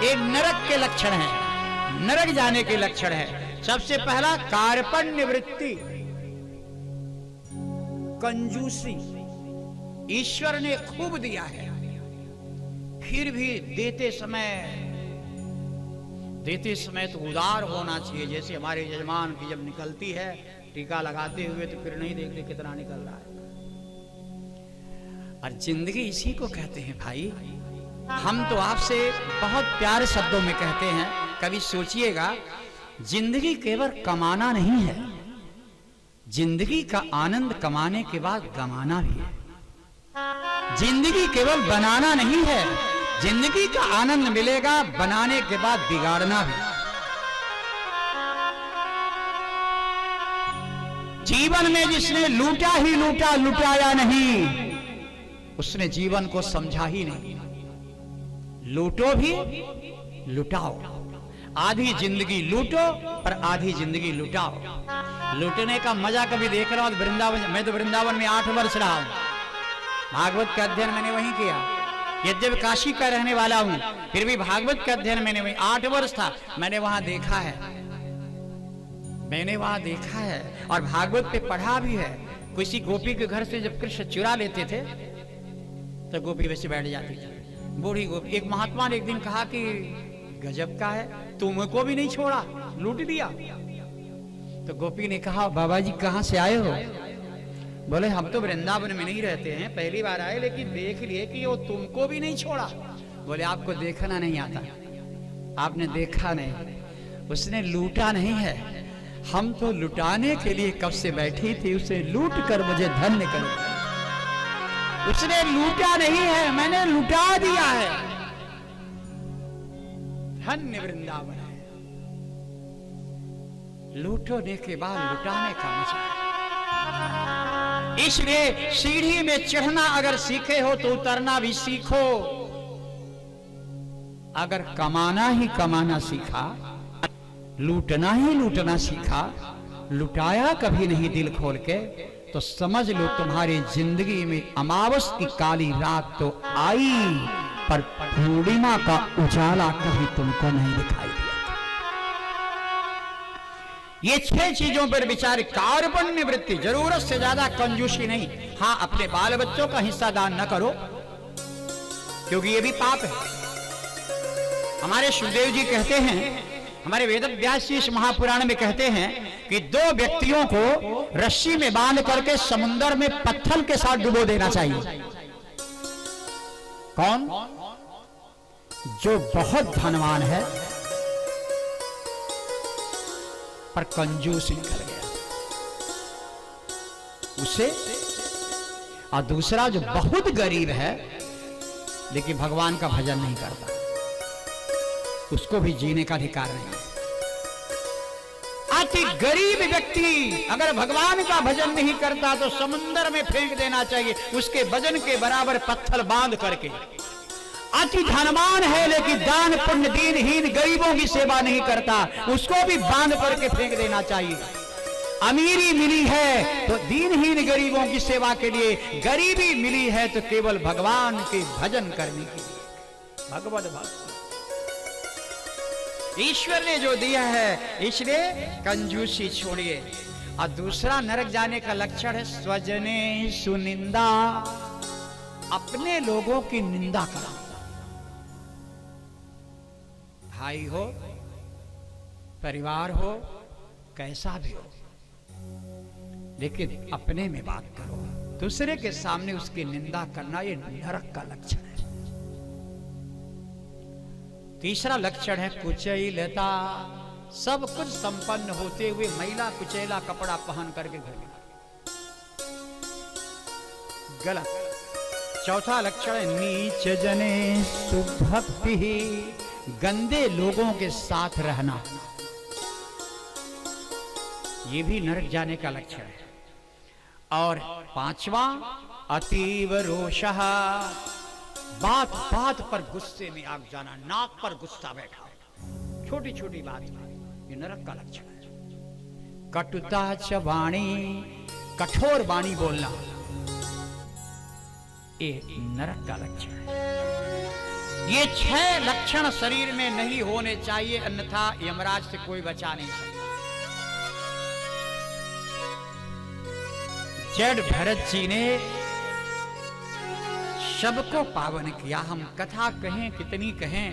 ये नरक के लक्षण है, नरक जाने के लक्षण है। सबसे पहला कार्पण्य वृत्ति, कंजूसी। ईश्वर ने खूब दिया है, फिर भी देते समय तो उदार होना चाहिए। जैसे हमारे यजमान की जब निकलती है टीका लगाते हुए तो फिर नहीं देखते कितना निकल रहा है। और जिंदगी इसी को कहते हैं भाई। हम तो आपसे बहुत प्यारे शब्दों में कहते हैं, कभी सोचिएगा, जिंदगी केवल कमाना नहीं है, जिंदगी का आनंद कमाने के बाद गंवाना भी है। जिंदगी केवल बनाना नहीं है, जिंदगी का आनंद मिलेगा बनाने के बाद बिगाड़ना भी। जीवन में जिसने लूटा ही लूटा, लुटाया नहीं, उसने जीवन को समझा ही नहीं। लूटो भी लुटाओ, आधी जिंदगी लूटो पर आधी जिंदगी लुटाओ। लूटने का मजा कभी देख रहा हूं वृंदावन, मैं तो वृंदावन में 8 वर्ष रहा हूं, भागवत का अध्ययन मैंने वहीं किया। यद्यपि काशी का रहने वाला हूं, फिर भी भागवत का अध्ययन मैंने वहीं 8 वर्ष था, मैंने वहां देखा है, मैंने वहां देखा है और भागवत पे पढ़ा भी है। किसी गोपी के घर से जब कृष्ण चुरा लेते थे तो गोपी वैसे बैठ जाती थी, बूढ़ी गोपी। एक महात्मा ने एक दिन कहा कि गजब का है, तुमको भी नहीं छोड़ा, लूट दिया। तो गोपी ने कहा, बाबा जी कहां से आए हो? बोले हम तो वृंदावन में नहीं रहते हैं, पहली बार आए, लेकिन देख लिए कि वो तुमको भी नहीं छोड़ा। बोले आपको देखना नहीं आता, आपने देखा नहीं, उसने लूटा नहीं है, हम तो लुटाने के लिए कब से बैठी थी, उसे लूट कर मुझे धन्य कर। उसने लूटा नहीं है, मैंने लुटा दिया है। धन्य वृंदावन है। लूटने के बाद लुटाने का मजा है। इसलिए सीढ़ी में चढ़ना अगर सीखे हो तो उतरना भी सीखो। अगर कमाना ही कमाना सीखा, लूटना ही लूटना सीखा लुटाया कभी नहीं दिल खोल के, तो समझ लो तुम्हारी जिंदगी में अमावस की काली रात तो आई, पर पूर्णिमा का उजाला कभी तुमको नहीं दिखाई दिया। ये 6 चीजों पर विचार। कार्पण्य वृत्ति, जरूरत से ज्यादा कंजूसी नहीं। हाँ, अपने बाल बच्चों का हिस्सा दान न करो, क्योंकि ये भी पाप है। हमारे सुखदेव जी कहते हैं, हमारे वेद व्यास जी इस महापुराण में कहते हैं कि 2 व्यक्तियों को रस्सी में बांध करके समुद्र में पत्थर के साथ डुबो देना चाहिए। कौन? जो बहुत धनवान है पर कंजूस निकल गया उसे, और दूसरा जो बहुत गरीब है लेकिन भगवान का भजन नहीं करता, उसको भी जीने का अधिकार नहीं है। अति गरीब व्यक्ति अगर भगवान का भजन नहीं करता तो समुद्र में फेंक देना चाहिए, उसके वजन के बराबर पत्थर बांध करके। अति धनवान है लेकिन दान पुण्य दीनहीन गरीबों की सेवा नहीं करता, उसको भी बांध करके फेंक देना चाहिए। अमीरी मिली है तो दीनहीन गरीबों की सेवा के लिए, गरीबी मिली है तो केवल भगवान के भजन करने के लिए। भगवत भक्त ईश्वर ने जो दिया है, इसलिए कंजूसी छोड़िए। और दूसरा नरक जाने का लक्षण है स्वजने सुनिंदा, अपने लोगों की निंदा करो। भाई हो, परिवार हो, कैसा भी हो, लेकिन अपने में बात करो। दूसरे के सामने उसकी निंदा करना ये नरक का लक्षण है। तीसरा लक्षण है कुचैलता, सब कुछ संपन्न होते हुए महिला कुचैला कपड़ा पहन करके घर में, गलत। चौथा लक्षण है नीच जने सुभक्ति, गंदे लोगों के साथ रहना, ये भी नरक जाने का लक्षण है। और 5वां अतीव रोषः, बात बात पर गुस्से में आग जाना, नाक पर गुस्सा बैठा, छोटी छोटी बात, ये नरक का लक्षण है। कटुता च वाणी, कठोर वाणी बोलना, ये नरक का लक्षण है। ये 6 लक्षण शरीर में नहीं होने चाहिए, अन्यथा यमराज से कोई बचा नहीं सकता। जड़ भरत जी ने सबको पावन किया। हम कथा कहें कितनी कहें।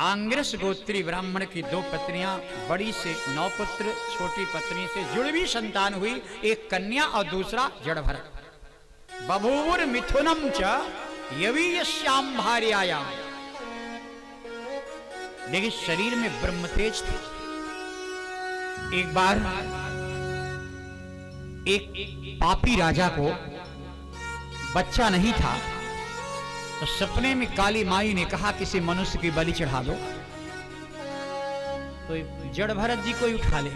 आंग्रस गोत्री ब्राह्मण की 2 पत्नियां, बड़ी से 9 पुत्र, छोटी पत्नी से जुड़वी संतान हुई, एक कन्या और दूसरा जड़ भरत। बभूवुर मिथुनम च यवीयस्याम भार्यायाम, लेकिन शरीर में ब्रह्म तेज थे। एक बार एक पापी राजा को बच्चा नहीं था, तो सपने में काली माई ने कहा किसी मनुष्य की बलि चढ़ा दो, तो जड़ भरत जी को ही उठा ले।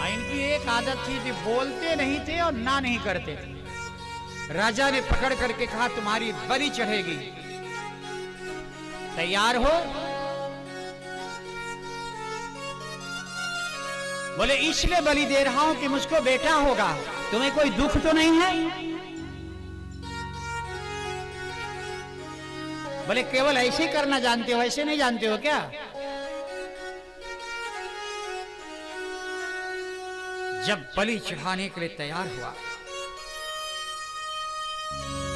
इनकी एक आदत थी कि बोलते नहीं थे और ना नहीं करते थे। राजा ने पकड़ करके कहा तुम्हारी बलि चढ़ेगी, तैयार हो? बोले इसलिए बलि दे रहा हूं कि मुझको बेटा होगा, तुम्हें कोई दुख तो नहीं है? बोले केवल ऐसे ही करना जानते हो, ऐसे नहीं जानते हो क्या? जब बलि चढ़ाने के लिए तैयार हुआ,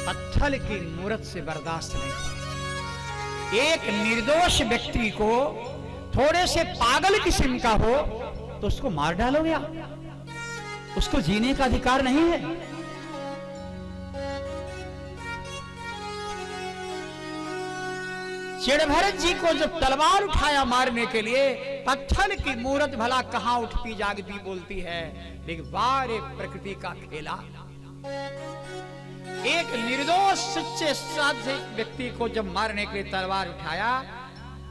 पत्थर की मूरत से बर्दाश्त नहीं हुआ। एक निर्दोष व्यक्ति को, थोड़े से पागल किस्म का हो तो उसको मार डालोगे आप? उसको जीने का अधिकार नहीं है। जड़भरत जी को जब तलवार उठाया मारने के लिए, पत्थर की मूरत भला कहां उठती जागती बोलती है, लेकिन वारे प्रकृति का खेला। एक निर्दोष सच्चे साधे व्यक्ति को जब मारने के लिए तलवार उठाया,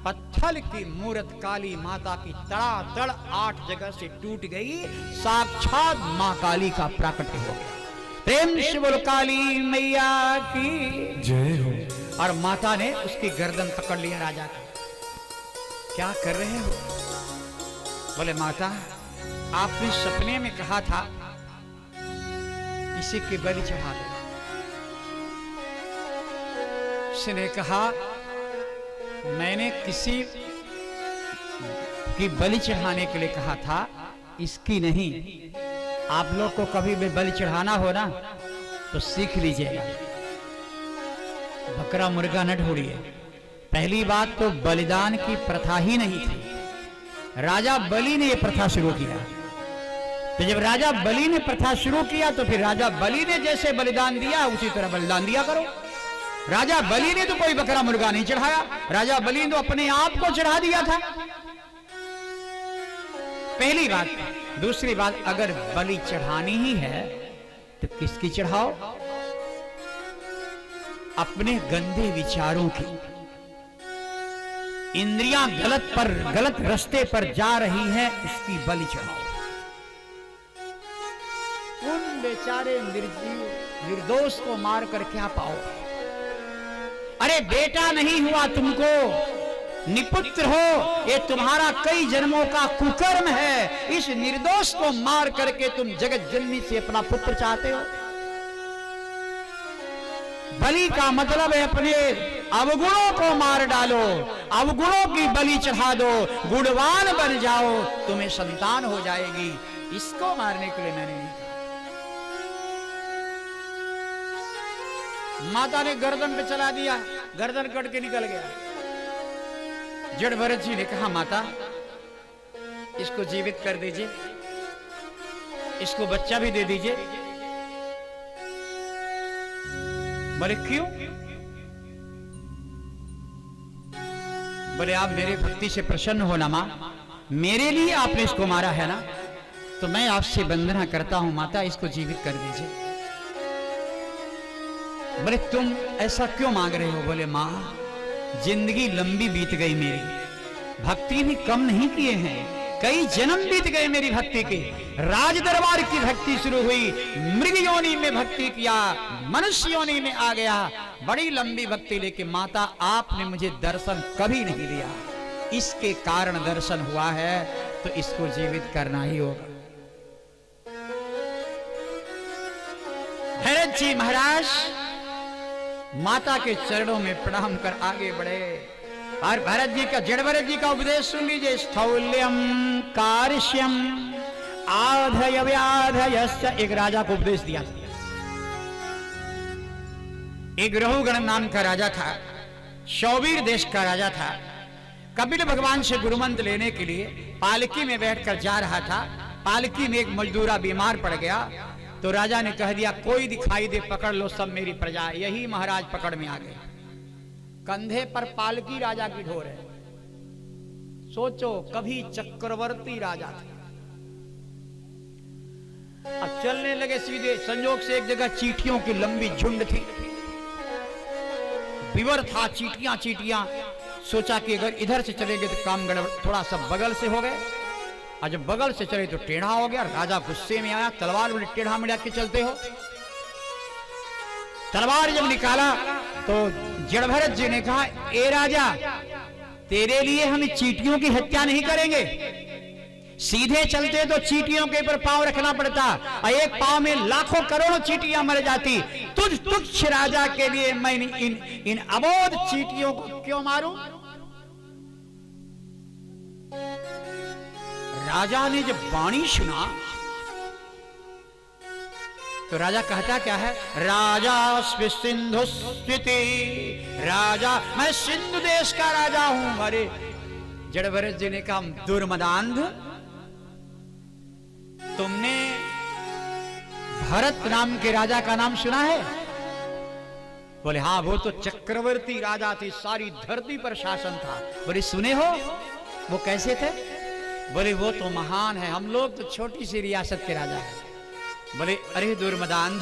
पत्थर की मूरत काली माता की तड़ातड़ 8 जगह से टूट गई, साक्षात मां काली का प्राकट्य हो गया। प्रेम से बोलो काली मैया की जय हो। और माता ने उसकी गर्दन पकड़ लिया राजा की। क्या कर रहे हो? बोले माता, आपने सपने में कहा था किसी की बलि चढ़ा दो। उसने कहा मैंने किसी की बलि चढ़ाने के लिए कहा था, इसकी नहीं। आप लोग को कभी भी बलि चढ़ाना हो ना तो सीख लीजिएगा, बकरा मुर्गा न ढूंढिए। पहली बात तो बलिदान की प्रथा ही नहीं थी, राजा बलि ने यह प्रथा शुरू किया। तो जब राजा बलि ने प्रथा शुरू किया तो फिर राजा बलि ने जैसे बलिदान दिया उसी तरह बलिदान दिया करो। राजा बलि ने तो कोई बकरा मुर्गा नहीं चढ़ाया, राजा बलि ने तो अपने आप को चढ़ा दिया था, पहली बात। दूसरी बात, अगर बलि चढ़ानी ही है तो किसकी चढ़ाओ? अपने गंदे विचारों की। इंद्रियां गलत रास्ते पर जा रही हैं, उसकी बलि चढ़ाओ। उन बेचारे निर्दोष को मार कर क्या पाओगे? अरे बेटा नहीं हुआ तुमको, निपुत्र हो, ये तुम्हारा कई जन्मों का कुकर्म है। इस निर्दोष को मार करके तुम जगत जननी से अपना पुत्र चाहते हो। बलि का मतलब है अपने अवगुणों को मार डालो, अवगुणों की बलि चढ़ा दो, गुणवान बन जाओ, तुम्हें संतान हो जाएगी। इसको मारने के लिए मैंने नहीं कहा। माता ने गर्दन पे चला दिया, गर्दन कट के निकल गया। जड़ भरत जी ने कहा माता, इसको जीवित कर दीजिए, इसको बच्चा भी दे दीजिए। बोले क्यों? बोले आप मेरे भक्ति से प्रसन्न हो ना मां, मेरे लिए आपने इसको मारा है ना, तो मैं आपसे वंदना करता हूं माता, इसको जीवित कर दीजिए। बोले तुम ऐसा क्यों मांग रहे हो? बोले मां, जिंदगी लंबी बीत गई मेरी, भक्ति भी कम नहीं किए हैं, कई जन्म बीत गए मेरी भक्ति के। राज दरबार की भक्ति शुरू हुई, मृग योनि में भक्ति किया, मनुष्य योनि में आ गया, बड़ी लंबी भक्ति, लेकिन माता आपने मुझे दर्शन कभी नहीं दिया, इसके कारण दर्शन हुआ है, तो इसको जीवित करना ही होगा। भरत जी महाराज माता के चरणों में प्रणाम कर आगे बढ़े और भरत जी का, जड़ भरत जी का उपदेश सुन लीजिए। स्थौल्यम कार्श्यम आधय व्याधयस्य, एक राजा को उपदेश दिया। एक रहुगण नाम का राजा था, शौवीर देश का राजा था। कपिल भगवान से गुरुमंत्र लेने के लिए पालकी में बैठकर जा रहा था। पालकी में एक मजदूरा बीमार पड़ गया, तो राजा ने कह दिया कोई दिखाई दे पकड़ लो सब मेरी प्रजा। यही महाराज पकड़ में आ गए, कंधे पर पालकी राजा की ढोर है। सोचो कभी चक्रवर्ती राजा थे, अब चलने लगे सीधे। संयोग से एक जगह चींटियों की लंबी झुंड थी, विवर था, चींटियां चींटियां। सोचा कि अगर इधर से चलेंगे तो काम गड़बड़, थोड़ा सा बगल से हो गए, और जब बगल से चले तो टेढ़ा हो गया। राजा गुस्से में आया, तलवार बड़े टेढ़ा मिला के चलते हो। तलवार जब निकाला तो जड़ भरत जी ने कहा ए राजा, तेरे लिए हम चींटियों की हत्या नहीं करेंगे, सीधे चलते तो चींटियों के ऊपर पांव रखना पड़ता और एक पांव में लाखों करोड़ों चींटियां मर जाती। तुच्छ राजा के लिए मैं इन अबोध चींटियों को क्यों मारूं? राजा ने जब वाणी सुना तो राजा कहता क्या है? राजा सिंधु स्थिति, राजा मैं सिंधु देश का राजा हूं। अरे जड़ भरत जी ने कहा दुर्मदांध, तुमने भरत नाम के राजा का नाम सुना है? बोले हाँ, वो तो चक्रवर्ती राजा थे, सारी धरती पर शासन था। बोले सुने हो? वो कैसे थे? बोले वो तो महान है, हम लोग तो छोटी सी रियासत के राजा हैं। बोले अरे दुर्मदांध,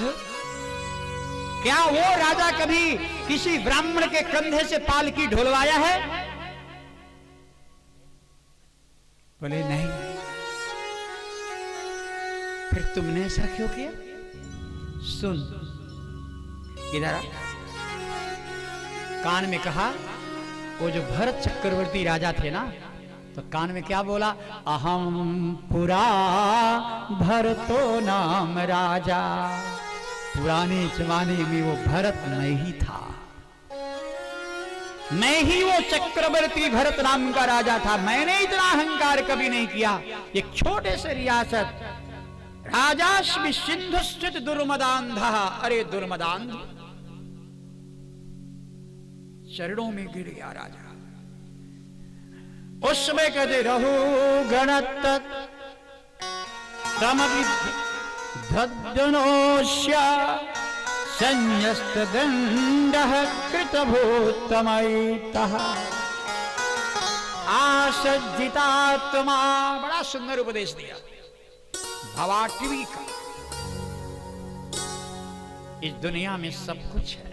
क्या वो राजा कभी किसी ब्राह्मण के कंधे से पालकी ढोलवाया है? बोले नहीं। फिर तुमने ऐसा क्यों किया? सुन, इधर आ। कान में कहा वो जो भरत चक्रवर्ती राजा थे ना, तो कान में क्या बोला, अहम पुरा भरतो नाम राजा। पुराने जमाने में वो भरत मैं ही था, मैं ही वो चक्रवर्ती भरत नाम का राजा था। मैंने इतना अहंकार कभी नहीं किया। एक छोटे से रियासत, राजाश्मि सिंधु स्थित दुर्मदांधा। अरे दुर्मदांध चरणों में गिर गया राजा। उस समय कहते रहो गणत तमपि धद्दनोष्या संयस्त दंडः कृतभूतमयितः आसज्जितात्मा। बड़ा सुंदर उपदेश दिया भवाटवी का। इस दुनिया में सब कुछ है।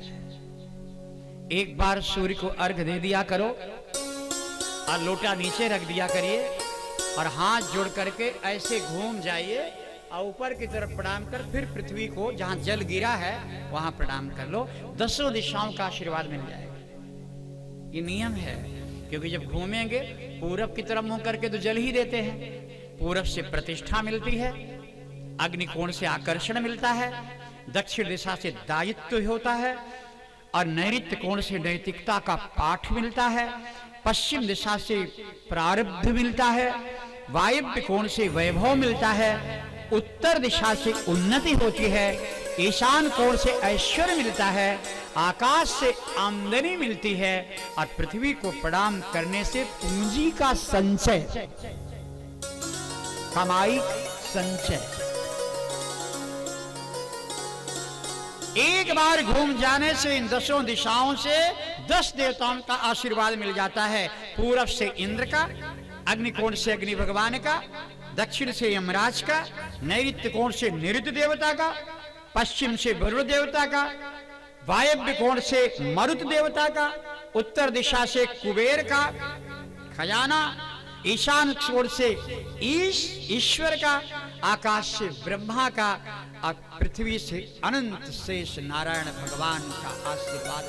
एक बार सूर्य को अर्घ दे दिया करो और लोटा नीचे रख दिया करिए और हाथ जोड़ करके ऐसे घूम जाइए और ऊपर की तरफ प्रणाम कर फिर पृथ्वी को जहां जल गिरा है वहां प्रणाम कर लो। 10 दिशाओं का आशीर्वाद मिल जाएगा। ये नियम है, क्योंकि जब घूमेंगे पूरब की तरफ मुंह करके तो जल ही देते हैं। पूरब से प्रतिष्ठा मिलती है, अग्निकोण से आकर्षण मिलता है, दक्षिण दिशा से दायित्व होता है और नैऋत्य कोण से नैतिकता का पाठ मिलता है, पश्चिम दिशा से प्रारब्ध मिलता है, वायव्य कोण से वैभव मिलता है, उत्तर दिशा से उन्नति होती है, ईशान कोण से ऐश्वर्य मिलता है, आकाश से आमदनी मिलती है और पृथ्वी को प्रणाम करने से पूंजी का संचय, कमाई संचय। एक बार घूम जाने से इन 10 दिशाओं से 10 देवताओं का आशीर्वाद मिल जाता है। पूरब से इंद्र का, अग्निकोण से अग्नि भगवान का, दक्षिण से यमराज का, नैऋत्य कोण से निरुद्ध देवता का, पश्चिम से वरुण देवता का, वायव्य कोण से मरुत देवता का, उत्तर दिशा से कुबेर का खजाना, ईशान कोण से ईश्वर का, आकाश से ब्रह्मा का और पृथ्वी से अनंत शेष नारायण भगवान का आशीर्वाद।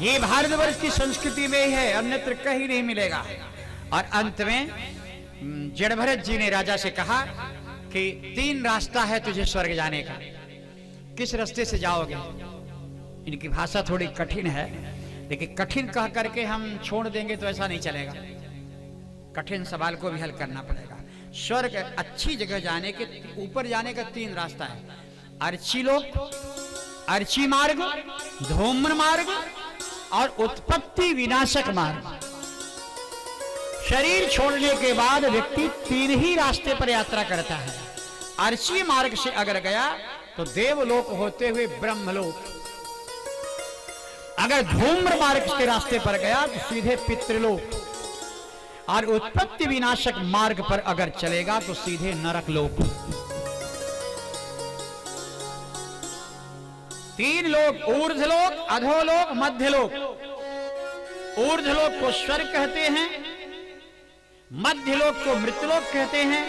ये भारतवर्ष की संस्कृति में ही है, अन्यत्र कहीं नहीं मिलेगा। और अंत में जड़भरत जी ने राजा से कहा कि 3 रास्ता है तुझे स्वर्ग जाने का, किस रास्ते से जाओगे? इनकी भाषा थोड़ी कठिन है, लेकिन कठिन कह करके हम छोड़ देंगे तो ऐसा नहीं चलेगा। कठिन सवाल को भी हल करना पड़ेगा। स्वर्ग अच्छी जगह जाने के, ऊपर जाने का 3 रास्ता है। अर्ची लोक, अर्ची मार्ग, धूम्र मार्ग और उत्पत्ति विनाशक मार्ग। शरीर छोड़ने के बाद व्यक्ति 3 ही रास्ते पर यात्रा करता है। अर्ची मार्ग से अगर गया तो देवलोक होते हुए ब्रह्मलोक, अगर धूम्र मार्ग के रास्ते पर गया तो सीधे पितृलोक, और उत्पत्ति विनाशक मार्ग पर अगर चलेगा तो सीधे नरक लोक। 3 लोक, ऊर्ध्वलोक, अधोलोक, मध्यलोक। ऊर्ध्वलोक को स्वर्ग कहते हैं, मध्यलोक को मृतलोक कहते हैं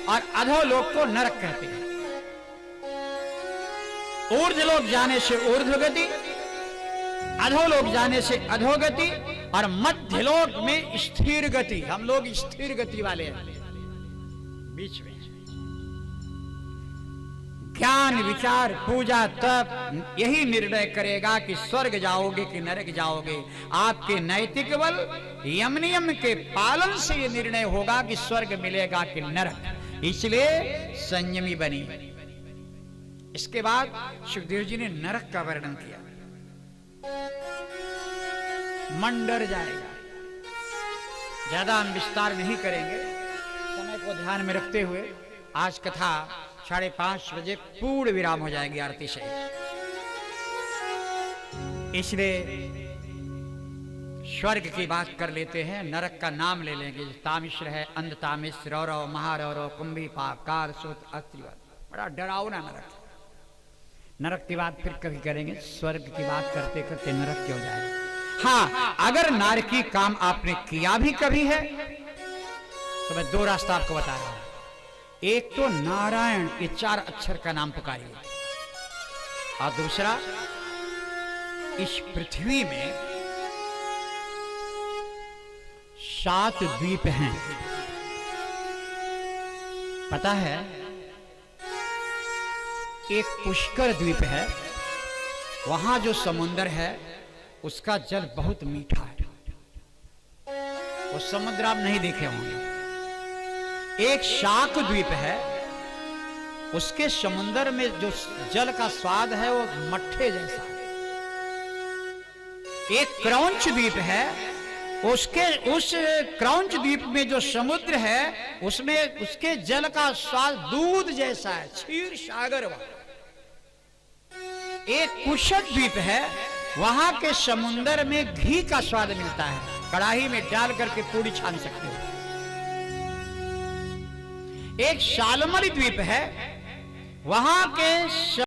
और अधोलोक को नरक कहते हैं। ऊर्ध्वलोक जाने से ऊर्ध्वगति, अधोलोक जाने से अधोगति और मध्यलोक में स्थिर गति। हम लोग स्थिर गति वाले हैं, बीच में। ज्ञान, विचार, पूजा, तप यही निर्णय करेगा कि स्वर्ग जाओगे कि नरक जाओगे। आपके नैतिक बल, यम नियम के पालन से यह निर्णय होगा कि स्वर्ग मिलेगा कि नरक। इसलिए संयमी बनी। इसके बाद सुखदेव जी ने नरक का वर्णन किया। मन डर जाएगा। ज्यादा हम विस्तार नहीं करेंगे, समय को ध्यान में रखते हुए आज कथा 5:30 बजे पूर्ण विराम हो जाएगी आरती से। इसलिए स्वर्ग की बात कर लेते हैं, नरक का नाम ले लेंगे। तामिश्र है, अंध तामिश्र, रौरव, महारौरव, कुंभी, पापकार, सूत, अस्त्रिवत। बड़ा डरावना नरक। नरक की बात फिर कभी करेंगे। स्वर्ग की बात करते करते नरक क्यों जाए? हाँ, अगर नारकी काम आपने किया भी कभी है तो मैं 2 रास्ता आपको बता रहा हूं। एक तो नारायण के 4 अक्षर का नाम पुकारिए, और दूसरा इस पृथ्वी में 7 द्वीप हैं। पता है, एक पुष्कर द्वीप है, वहां जो समुद्र है उसका जल बहुत मीठा है। वो समुद्र आप नहीं देखे होंगे। एक शाक द्वीप है, उसके समुद्र में जो जल का स्वाद है वो मट्ठे जैसा है। एक क्रौंच द्वीप है, उस क्रौंच द्वीप में जो समुद्र है उसमें उसके जल का स्वाद दूध जैसा है, क्षीर सागर वाला। एक कुशक द्वीप है, वहां के समुद्र में घी का स्वाद मिलता है, कढ़ाई में डाल करके पूरी छान सकते हो। एक शालमली द्वीप है, वहां के